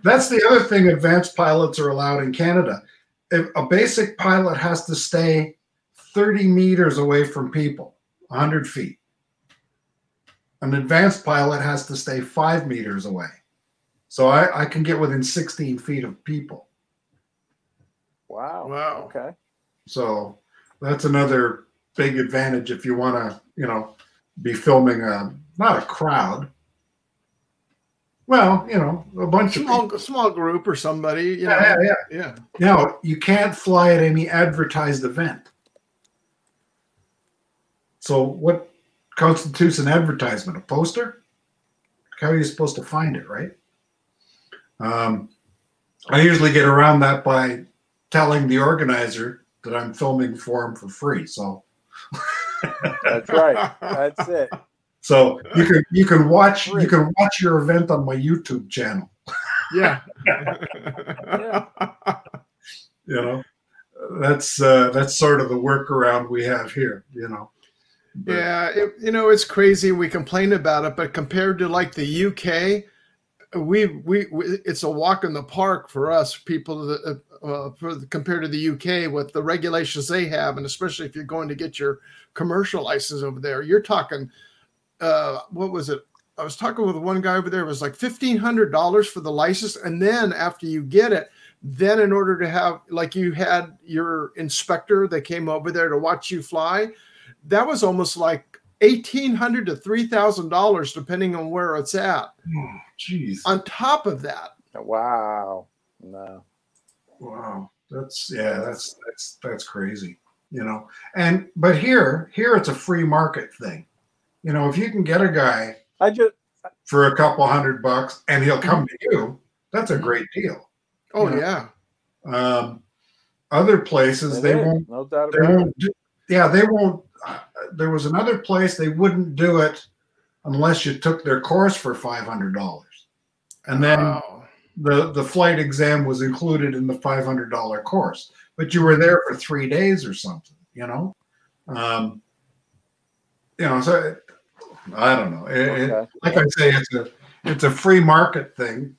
S1: That's the other thing advanced pilots are allowed in Canada. If a basic pilot has to stay 30 meters away from people, 100 feet. An advanced pilot has to stay 5 meters away. So I can get within 16 feet of people.
S5: Wow.
S7: Wow.
S5: Okay.
S1: So that's another big advantage if you want to, be filming not a crowd. Well, a bunch of people.
S7: Small group or somebody.
S1: Yeah. Now, you can't fly at any advertised event. So what constitutes an advertisement? A poster? How are you supposed to find it, right? I usually get around that by telling the organizer that I'm filming for him for free. So
S5: That's right. That's it.
S1: So you can watch your event on my YouTube channel.
S7: Yeah.
S1: That's sort of the workaround we have here. But,
S7: Yeah, it's crazy. We complain about it, but compared to like the UK, we it's a walk in the park for us people that, compared to the UK with the regulations they have, and especially if you're going to get your commercial license over there. You're talking, what was it? I was talking with one guy over there. It was like $1,500 for the license, and then after you get it, then in order to have, like, you had your inspector that came over there to watch you fly, that was almost like $1,800 to $3,000 depending on where it's at.
S1: oh, jeez.
S7: On top of that,
S5: Wow. No.
S1: Wow. That's crazy. But here it's a free market thing. If you can get a guy for a couple $100 and he'll come to you, that's a great deal.
S7: oh yeah,
S1: Other places they won't.
S5: No doubt
S1: They
S5: about
S1: won't. They won't. There was another place they wouldn't do it unless you took their course for $500, and then
S7: wow.
S1: the flight exam was included in the $500 course. But you were there for 3 days or something. So I don't know.
S5: Okay.
S1: Like I say, it's a free market thing.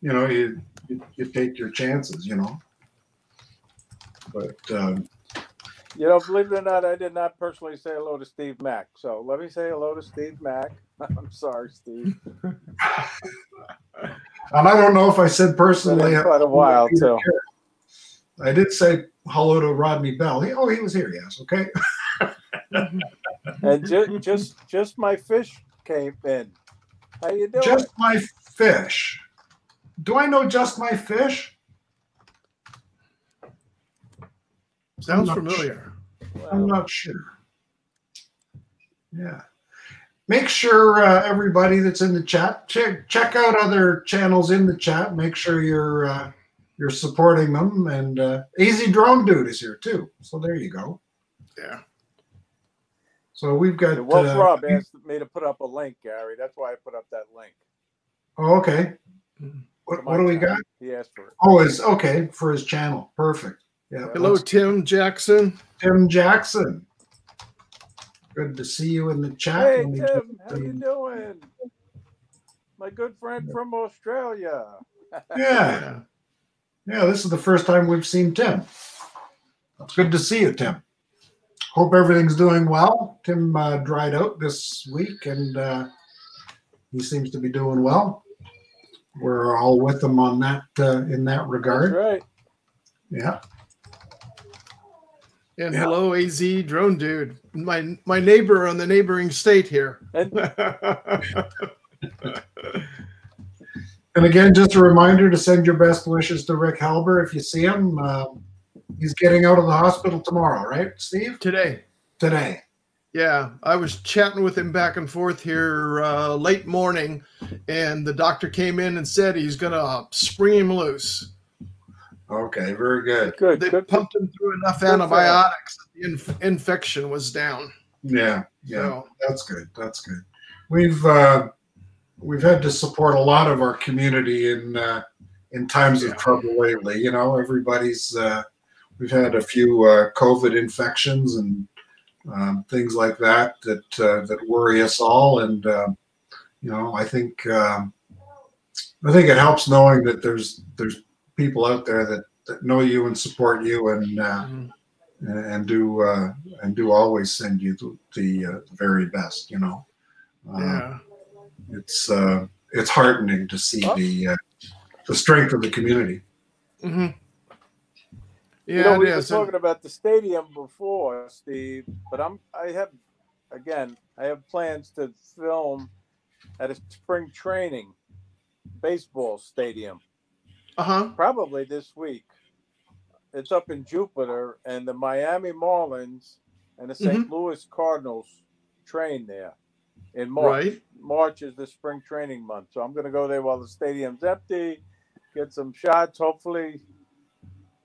S1: You take your chances. But
S5: believe it or not, I did not personally say hello to Steve Mack. So let me say hello to Steve Mack. I'm sorry, Steve.
S1: and I don't know if I said personally.
S5: It's been quite a while, too.
S1: I did say hello to Rodney Bell. He was here. Yes. Okay.
S5: And just my fish came in. How you doing?
S1: Just my fish. Do I know Just My Fish?
S7: Sounds familiar.
S1: I'm not sure. Yeah. Make sure everybody that's in the chat check out other channels in the chat. Make sure you're supporting them. And Easy Drone Dude is here too. So there you go.
S7: Yeah.
S1: So we've got.
S5: Wolf Rob asked me to put up a link, Gary. That's why I put up that link.
S1: Oh, okay. What do we got?
S5: He asked for it.
S1: Oh, okay, for his channel. Perfect. Yeah.
S7: Hello, Tim Jackson.
S1: Tim Jackson. Good to see you in the chat.
S5: Hey, Tim, how you doing? My good friend from Australia.
S1: Yeah. Yeah, this is the first time we've seen Tim. It's good to see you, Tim. Hope everything's doing well. Tim dried out this week, and he seems to be doing well. We're all with him on that in that regard.
S5: That's right.
S1: Yeah.
S7: And
S1: Yeah.
S7: hello, AZ Drone Dude, my neighbor on the neighboring state here.
S5: And
S1: And again, just a reminder to send your best wishes to Rick Halber if you see him. He's getting out of the hospital tomorrow, right, Steve?
S7: Today.
S1: Today.
S7: Yeah, I was chatting with him back and forth here late morning, and the doctor came in and said he's going to spring him loose.
S1: Okay, very good.
S5: good,
S7: They
S5: good.
S7: pumped him through enough
S5: Good for him.
S7: antibiotics that the infection was down.
S1: Yeah, yeah,
S7: So,
S1: that's good. That's good. We've had to support a lot of our community in times of trouble lately. You know, everybody's we've had a few COVID infections and things like that that worry us all. And you know, I think it helps knowing that there's people out there that know you and support you and do always send you the very best. You know,
S7: yeah.
S1: it's heartening to see the strength of the community.
S7: Mm-hmm.
S5: You
S7: Yeah,
S5: know,
S7: it
S5: we were
S7: is.
S5: talking about the stadium before, Steve, but I have plans to film at a spring training baseball stadium
S7: Uh-huh.
S5: probably this week. It's up in Jupiter, and the Miami Marlins and the St. Louis Cardinals train there in March.
S7: Right.
S5: March is the spring training month, so I'm going to go there while the stadium's empty, get some shots, hopefully,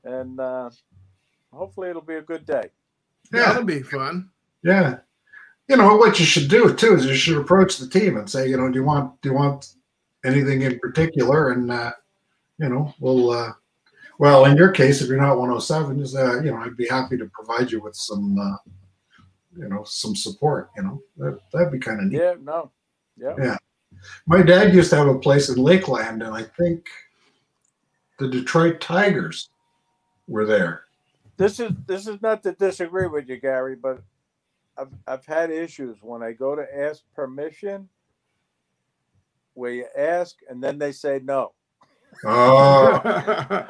S5: and hopefully it'll be a good day.
S1: Yeah.
S7: That'll be fun.
S1: Yeah. You know, what you should do too is you should approach the team and say, you know, do you want anything in particular? And you know, well, in your case, if you're not 107, is you know, I'd be happy to provide you with some you know, some support. You know, that'd be kind of neat.
S5: Yeah, no. Yeah.
S1: Yeah. My dad used to have a place in Lakeland, and I think the Detroit Tigers were there.
S5: This is not to disagree with you, Gary, but I've had issues when I go to ask permission where you ask and then they say no.
S1: Oh,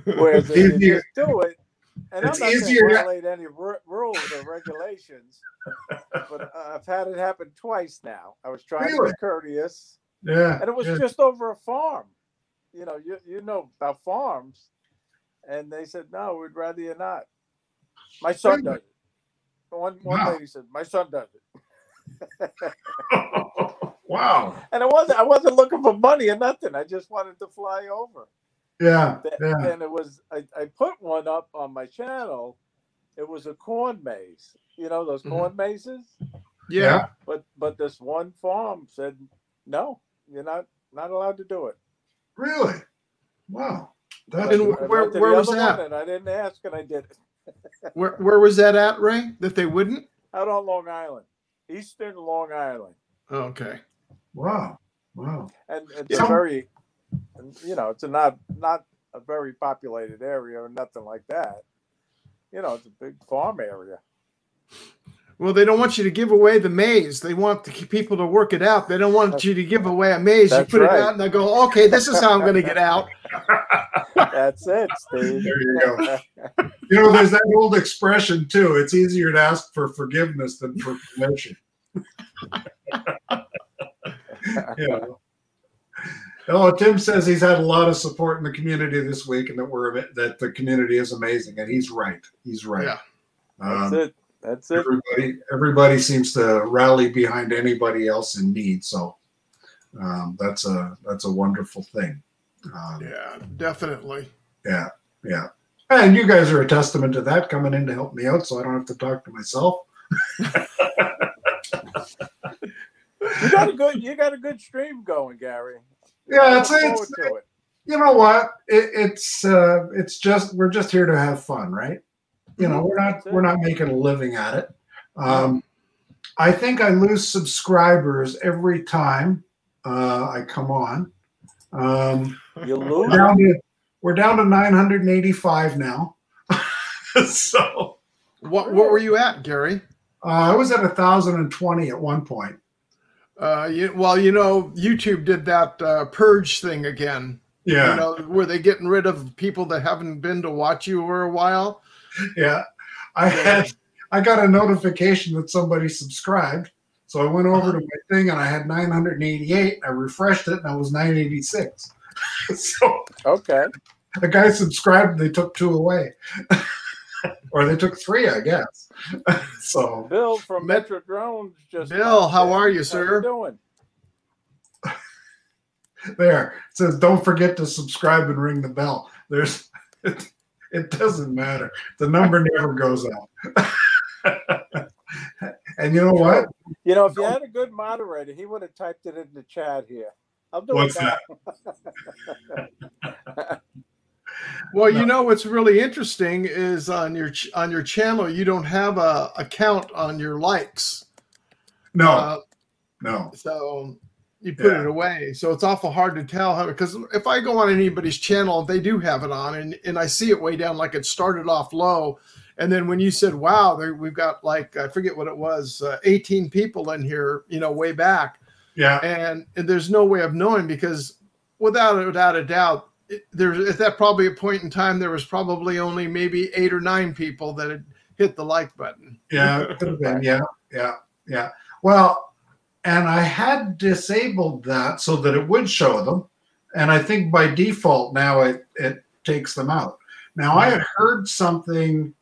S5: Whereas if you just do it, and
S1: It's
S5: I'm not
S1: easier
S5: going
S1: to-
S5: to violate any rules or regulations, but I've had it happen twice now. I was trying to
S1: Really?
S5: be courteous,
S1: yeah.
S5: and it was
S1: yeah.
S5: just over a farm. You know, you know about farms, and they said no, we'd rather you not. My son does it. One
S1: Wow.
S5: lady said my son does it,
S1: Wow.
S5: and I wasn't looking for money or nothing. I just wanted to fly over.
S1: Yeah. Yeah.
S5: And it was I put one up on my channel. It was a corn maze. You know those corn mazes?
S7: Yeah.
S5: But this one farm said no, you're not allowed to do it.
S1: Really? Wow. That's
S7: And
S5: I
S7: where
S5: went to the
S7: was
S5: other
S7: that?
S5: one, and I didn't ask, and I did it
S7: Where was that at, Ray? That they wouldn't?
S5: out on Long Island, Eastern Long Island,
S7: Okay.
S1: wow. Wow.
S5: and it's
S1: Yeah.
S5: a very, you know, it's not a very populated area or nothing like that. You know, it's a big farm area.
S7: Well, they don't want you to give away the maze. They want the people to work it out. They don't want you to give away a maze. You
S5: That's
S7: put
S5: right.
S7: it out and they go, okay, this is how I'm going to get out.
S5: That's it, Steve.
S1: There you go. You know, there's that old expression too. It's easier to ask for forgiveness than for permission. Yeah. Oh, Tim says he's had a lot of support in the community this week, and that the community is amazing, and he's right. He's right.
S7: Yeah.
S5: That's it. That's it.
S1: Everybody seems to rally behind anybody else in need. So that's a wonderful thing.
S7: Yeah, definitely.
S1: Yeah, yeah. And you guys are a testament to that, coming in to help me out, so I don't have to talk to myself.
S5: You got a good stream going, Gary.
S1: Yeah,
S5: Look forward to it.
S1: you know what? It's just we're just here to have fun, right? You know, we're not making a living at it. I think I lose subscribers every time I come on.
S5: You lose.
S1: We're down to 985 now. So
S7: What were you at, Gary?
S1: I was at 1,020 at one point.
S7: You know, YouTube did that purge thing again.
S1: Yeah.
S7: You know, were they getting rid of people that haven't been to watch you for a while?
S1: Yeah. I got a notification that somebody subscribed. So I went over to my thing and I had 988. I refreshed it and I was 986. So
S5: Okay.
S1: a guy subscribed and they took 2 away. Or they took 3, I guess. So
S5: Bill from Metro Drones just.
S7: Bill, how are you, sir?
S5: How you doing?
S1: there it says, don't forget to subscribe and ring the bell. There's it doesn't matter. The number never goes up. And you know what?
S5: You know, if you had a good moderator, he would have typed it in the chat here. I'll do
S1: What's
S5: it now.
S1: that?
S7: Well, you know what's really interesting is on your channel you don't have a count on your likes.
S1: No, no.
S7: So you put it away. So it's awful hard to tell how, because if I go on anybody's channel, they do have it on, and I see it way down, like it started off low. And then when you said, wow, we've got like, I forget what it was, 18 people in here, you know, way back.
S1: Yeah.
S7: And there's no way of knowing, because without a doubt, there's at that probably a point in time, there was probably only maybe 8 or 9 people that had hit the like button.
S1: Yeah, it could have been. Yeah. Well, and I had disabled that so that it would show them. And I think by default now it takes them out. Now I had heard something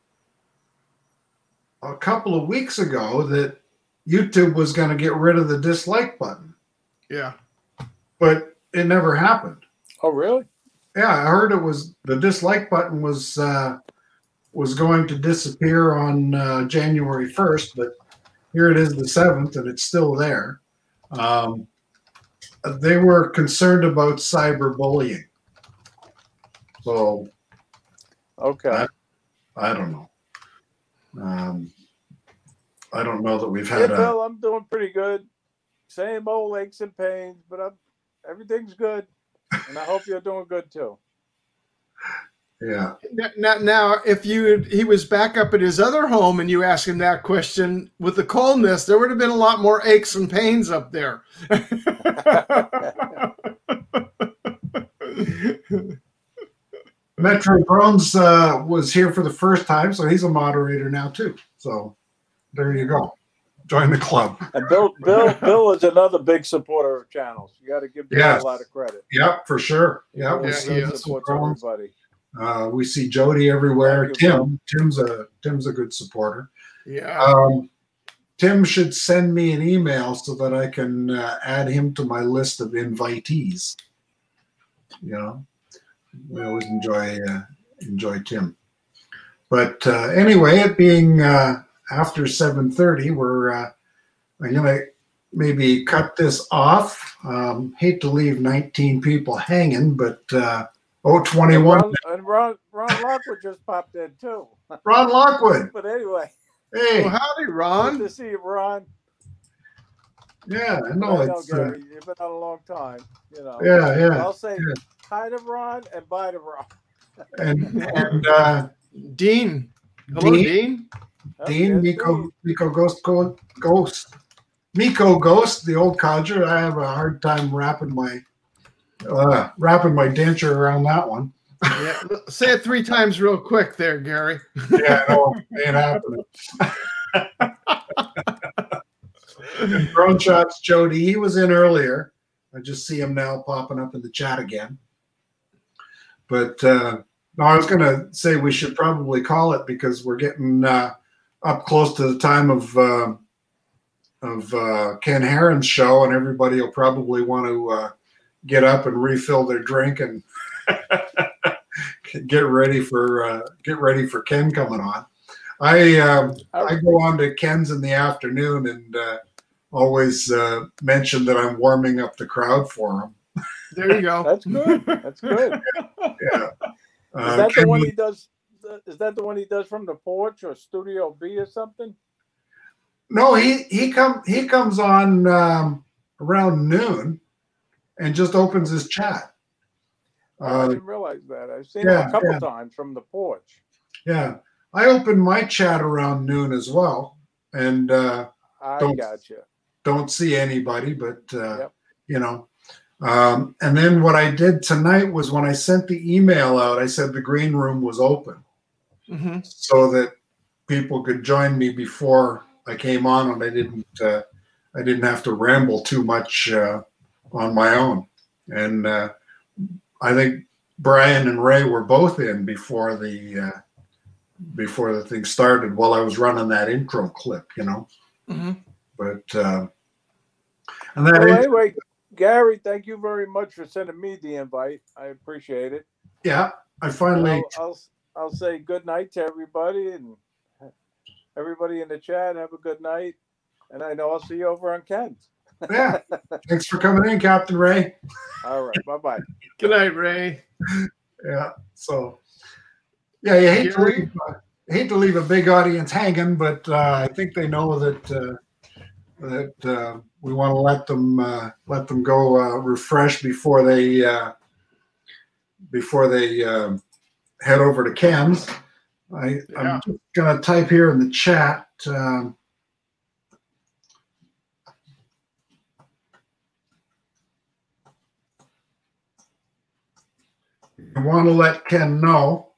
S1: a couple of weeks ago that YouTube was going to get rid of the dislike button.
S7: Yeah.
S1: But it never happened.
S5: Oh, really?
S1: Yeah, I heard it was the dislike button was going to disappear on January 1st, but here it is the 7th and it's still there. They were concerned about cyberbullying. So
S5: okay.
S1: I don't know. I don't know that we've had
S5: Bill, I'm doing pretty good. Same old aches and pains, but everything's good. And I hope you're doing good too.
S1: Yeah.
S7: Now, if he was back up at his other home and you asked him that question with the coldness, there would have been a lot more aches and pains up there.
S1: Metro Drones was here for the first time, so he's a moderator now too. So there you go. Join the club.
S5: And Bill is another big supporter of channels. You got to give Bill a lot of credit.
S1: Yep, for sure. Yeah,
S5: he supports everybody.
S1: We see Jody everywhere. Tim's a good supporter.
S7: Yeah.
S1: Tim should send me an email so that I can add him to my list of invitees. You know, we always enjoy Tim. But anyway, it being after 7:30, I'm gonna maybe cut this off. Hate to leave 19 people hanging, but 21.
S5: And Ron Lockwood just popped in too.
S1: Ron Lockwood.
S5: But anyway.
S1: Hey.
S7: Well, howdy, Ron.
S5: Good to see you, Ron.
S1: Yeah, I know.
S5: Gary, you've been on a long time. You know.
S1: Yeah.
S5: I'll say hi to Ron and bye to Ron.
S1: and
S7: Dean. Hello, Dean.
S1: Dean, Miko Ghost. Miko Ghost, the old codger. I have a hard time wrapping my denture around that one.
S7: Yeah, say it 3 times real quick there, Gary.
S1: Yeah, no, ain't happening. Drone Shots Jody, he was in earlier. I just see him now popping up in the chat again. But no, I was going to say we should probably call it because we're getting up close to the time of Ken Herron's show, and everybody will probably want to get up and refill their drink and get ready for Ken coming on. I go on to Ken's in the afternoon and always mention that I'm warming up the crowd for him.
S7: There you go.
S5: That's good. That's good.
S1: Yeah.
S5: Is that the one he does? Is that the one he does from the porch or Studio B or something?
S1: No, he comes on around noon and just opens his chat.
S5: I didn't realize that. I've seen him a couple times from the porch.
S1: Yeah, I open my chat around noon as well, and
S5: I gotcha.
S1: Don't see anybody, but you know. And then what I did tonight was when I sent the email out, I said the green room was open, so that people could join me before I came on, and I didn't have to ramble too much on my own. And I think Brian and Ray were both in before the thing started, while I was running that intro clip, you know.
S7: Mm-hmm.
S1: But and
S5: well, anyway, Gary, thank you very much for sending me the invite. I appreciate it.
S1: Yeah, I finally.
S5: I'll say good night to everybody, and everybody in the chat. Have a good night, and I know I'll see you over on Ken's.
S1: Yeah, thanks for coming in, Captain Ray.
S5: All right, bye-bye.
S7: Good night, Ray.
S1: Yeah, so yeah, you hate to leave a big audience hanging, but I think they know that we want to let them go refresh before they head over to Ken's. I'm just gonna type here in the chat. I want to let Ken know.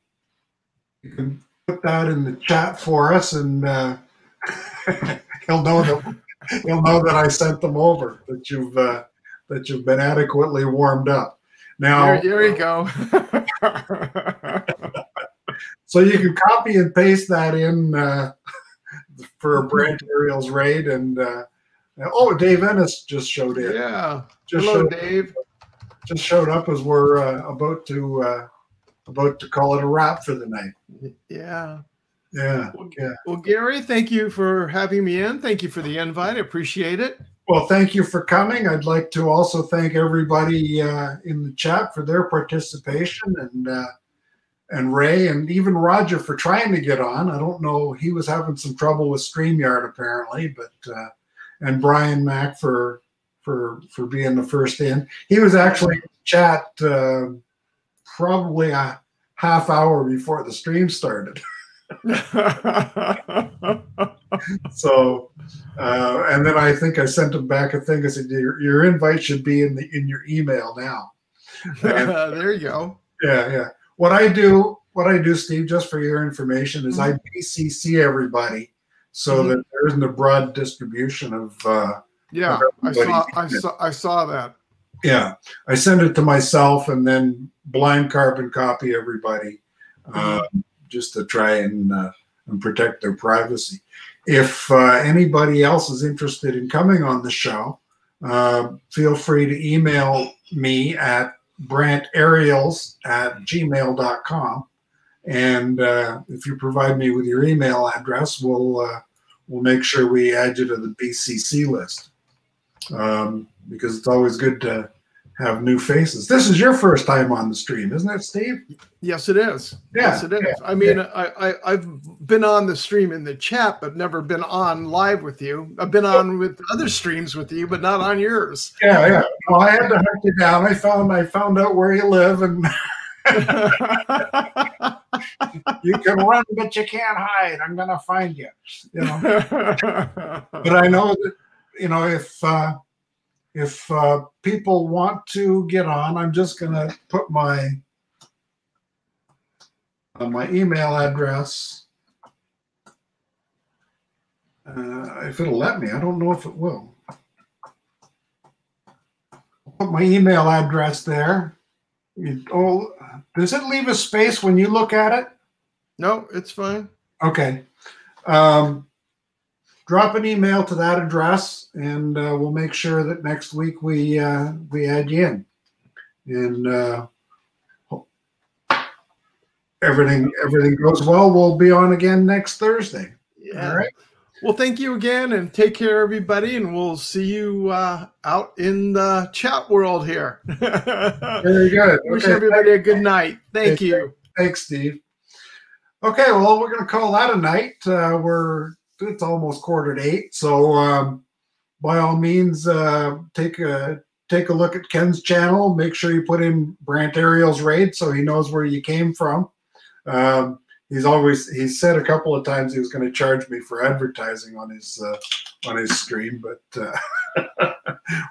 S1: You can put that in the chat for us, and he'll know that I sent them over. That you've been adequately warmed up. Now
S7: there you go.
S1: So you can copy and paste that in for a Brant Aerials raid, and Dave Ennis just showed in.
S7: Yeah, hello, Dave.
S1: Just showed up as we're about to call it a wrap for the night.
S7: Yeah.
S1: Yeah.
S7: Well, Gary, thank you for having me in. Thank you for the invite. I appreciate it.
S1: Well, thank you for coming. I'd like to also thank everybody in the chat for their participation, and Ray and even Roger for trying to get on. I don't know, he was having some trouble with StreamYard apparently, but and Brian Mack for being the first in. He was actually in the chat probably a half hour before the stream started. So, and then I think I sent him back a thing. I said, your invite should be in your email now.
S7: There you go.
S1: Yeah. What I do, Steve, just for your information, is I BCC everybody so that there isn't a broad distribution of.
S7: Yeah, I saw that.
S1: Yeah, I send it to myself and then blind carbon copy everybody, just to try and protect their privacy. If anybody else is interested in coming on the show, feel free to email me at brantaerials@gmail.com, and if you provide me with your email address, we'll make sure we add you to the BCC list. Because it's always good to have new faces. This is your first time on the stream, isn't it, Steve?
S7: Yes, it is.
S1: Yeah,
S7: yes, it is. I mean, I've been on the stream in the chat, but never been on live with you. I've been on with other streams with you, but not on yours.
S1: Yeah. Well, I had to hunt you down. I found out where you live, and you can run, but you can't hide. I'm gonna find you. You know. But I know that. You know, if people want to get on, I'm just going to put my email address. If it'll let me, I don't know if it will. I'll put my email address there. Does it leave a space when you look at it?
S7: No, it's fine.
S1: Okay. Drop an email to that address, and we'll make sure that next week we add you in, and everything goes well. We'll be on again next Thursday.
S7: Yeah.
S1: All right.
S7: Well, thank you again, and take care, everybody, and we'll see you out in the chat world here.
S1: Very good.
S7: Wish everybody a good night. Thank you.
S1: Thanks, Steve. Okay, well, we're going to call that a night. It's almost 7:45, so by all means, take a look at Ken's channel. Make sure you put in Brant Aerials Raid so he knows where you came from. He's said a couple of times he was going to charge me for advertising on his stream, but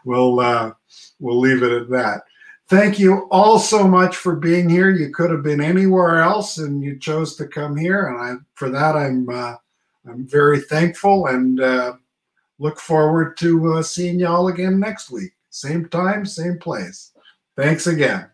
S1: we'll leave it at that. Thank you all so much for being here. You could have been anywhere else, and you chose to come here, and for that I'm very thankful and look forward to seeing y'all again next week. Same time, same place. Thanks again.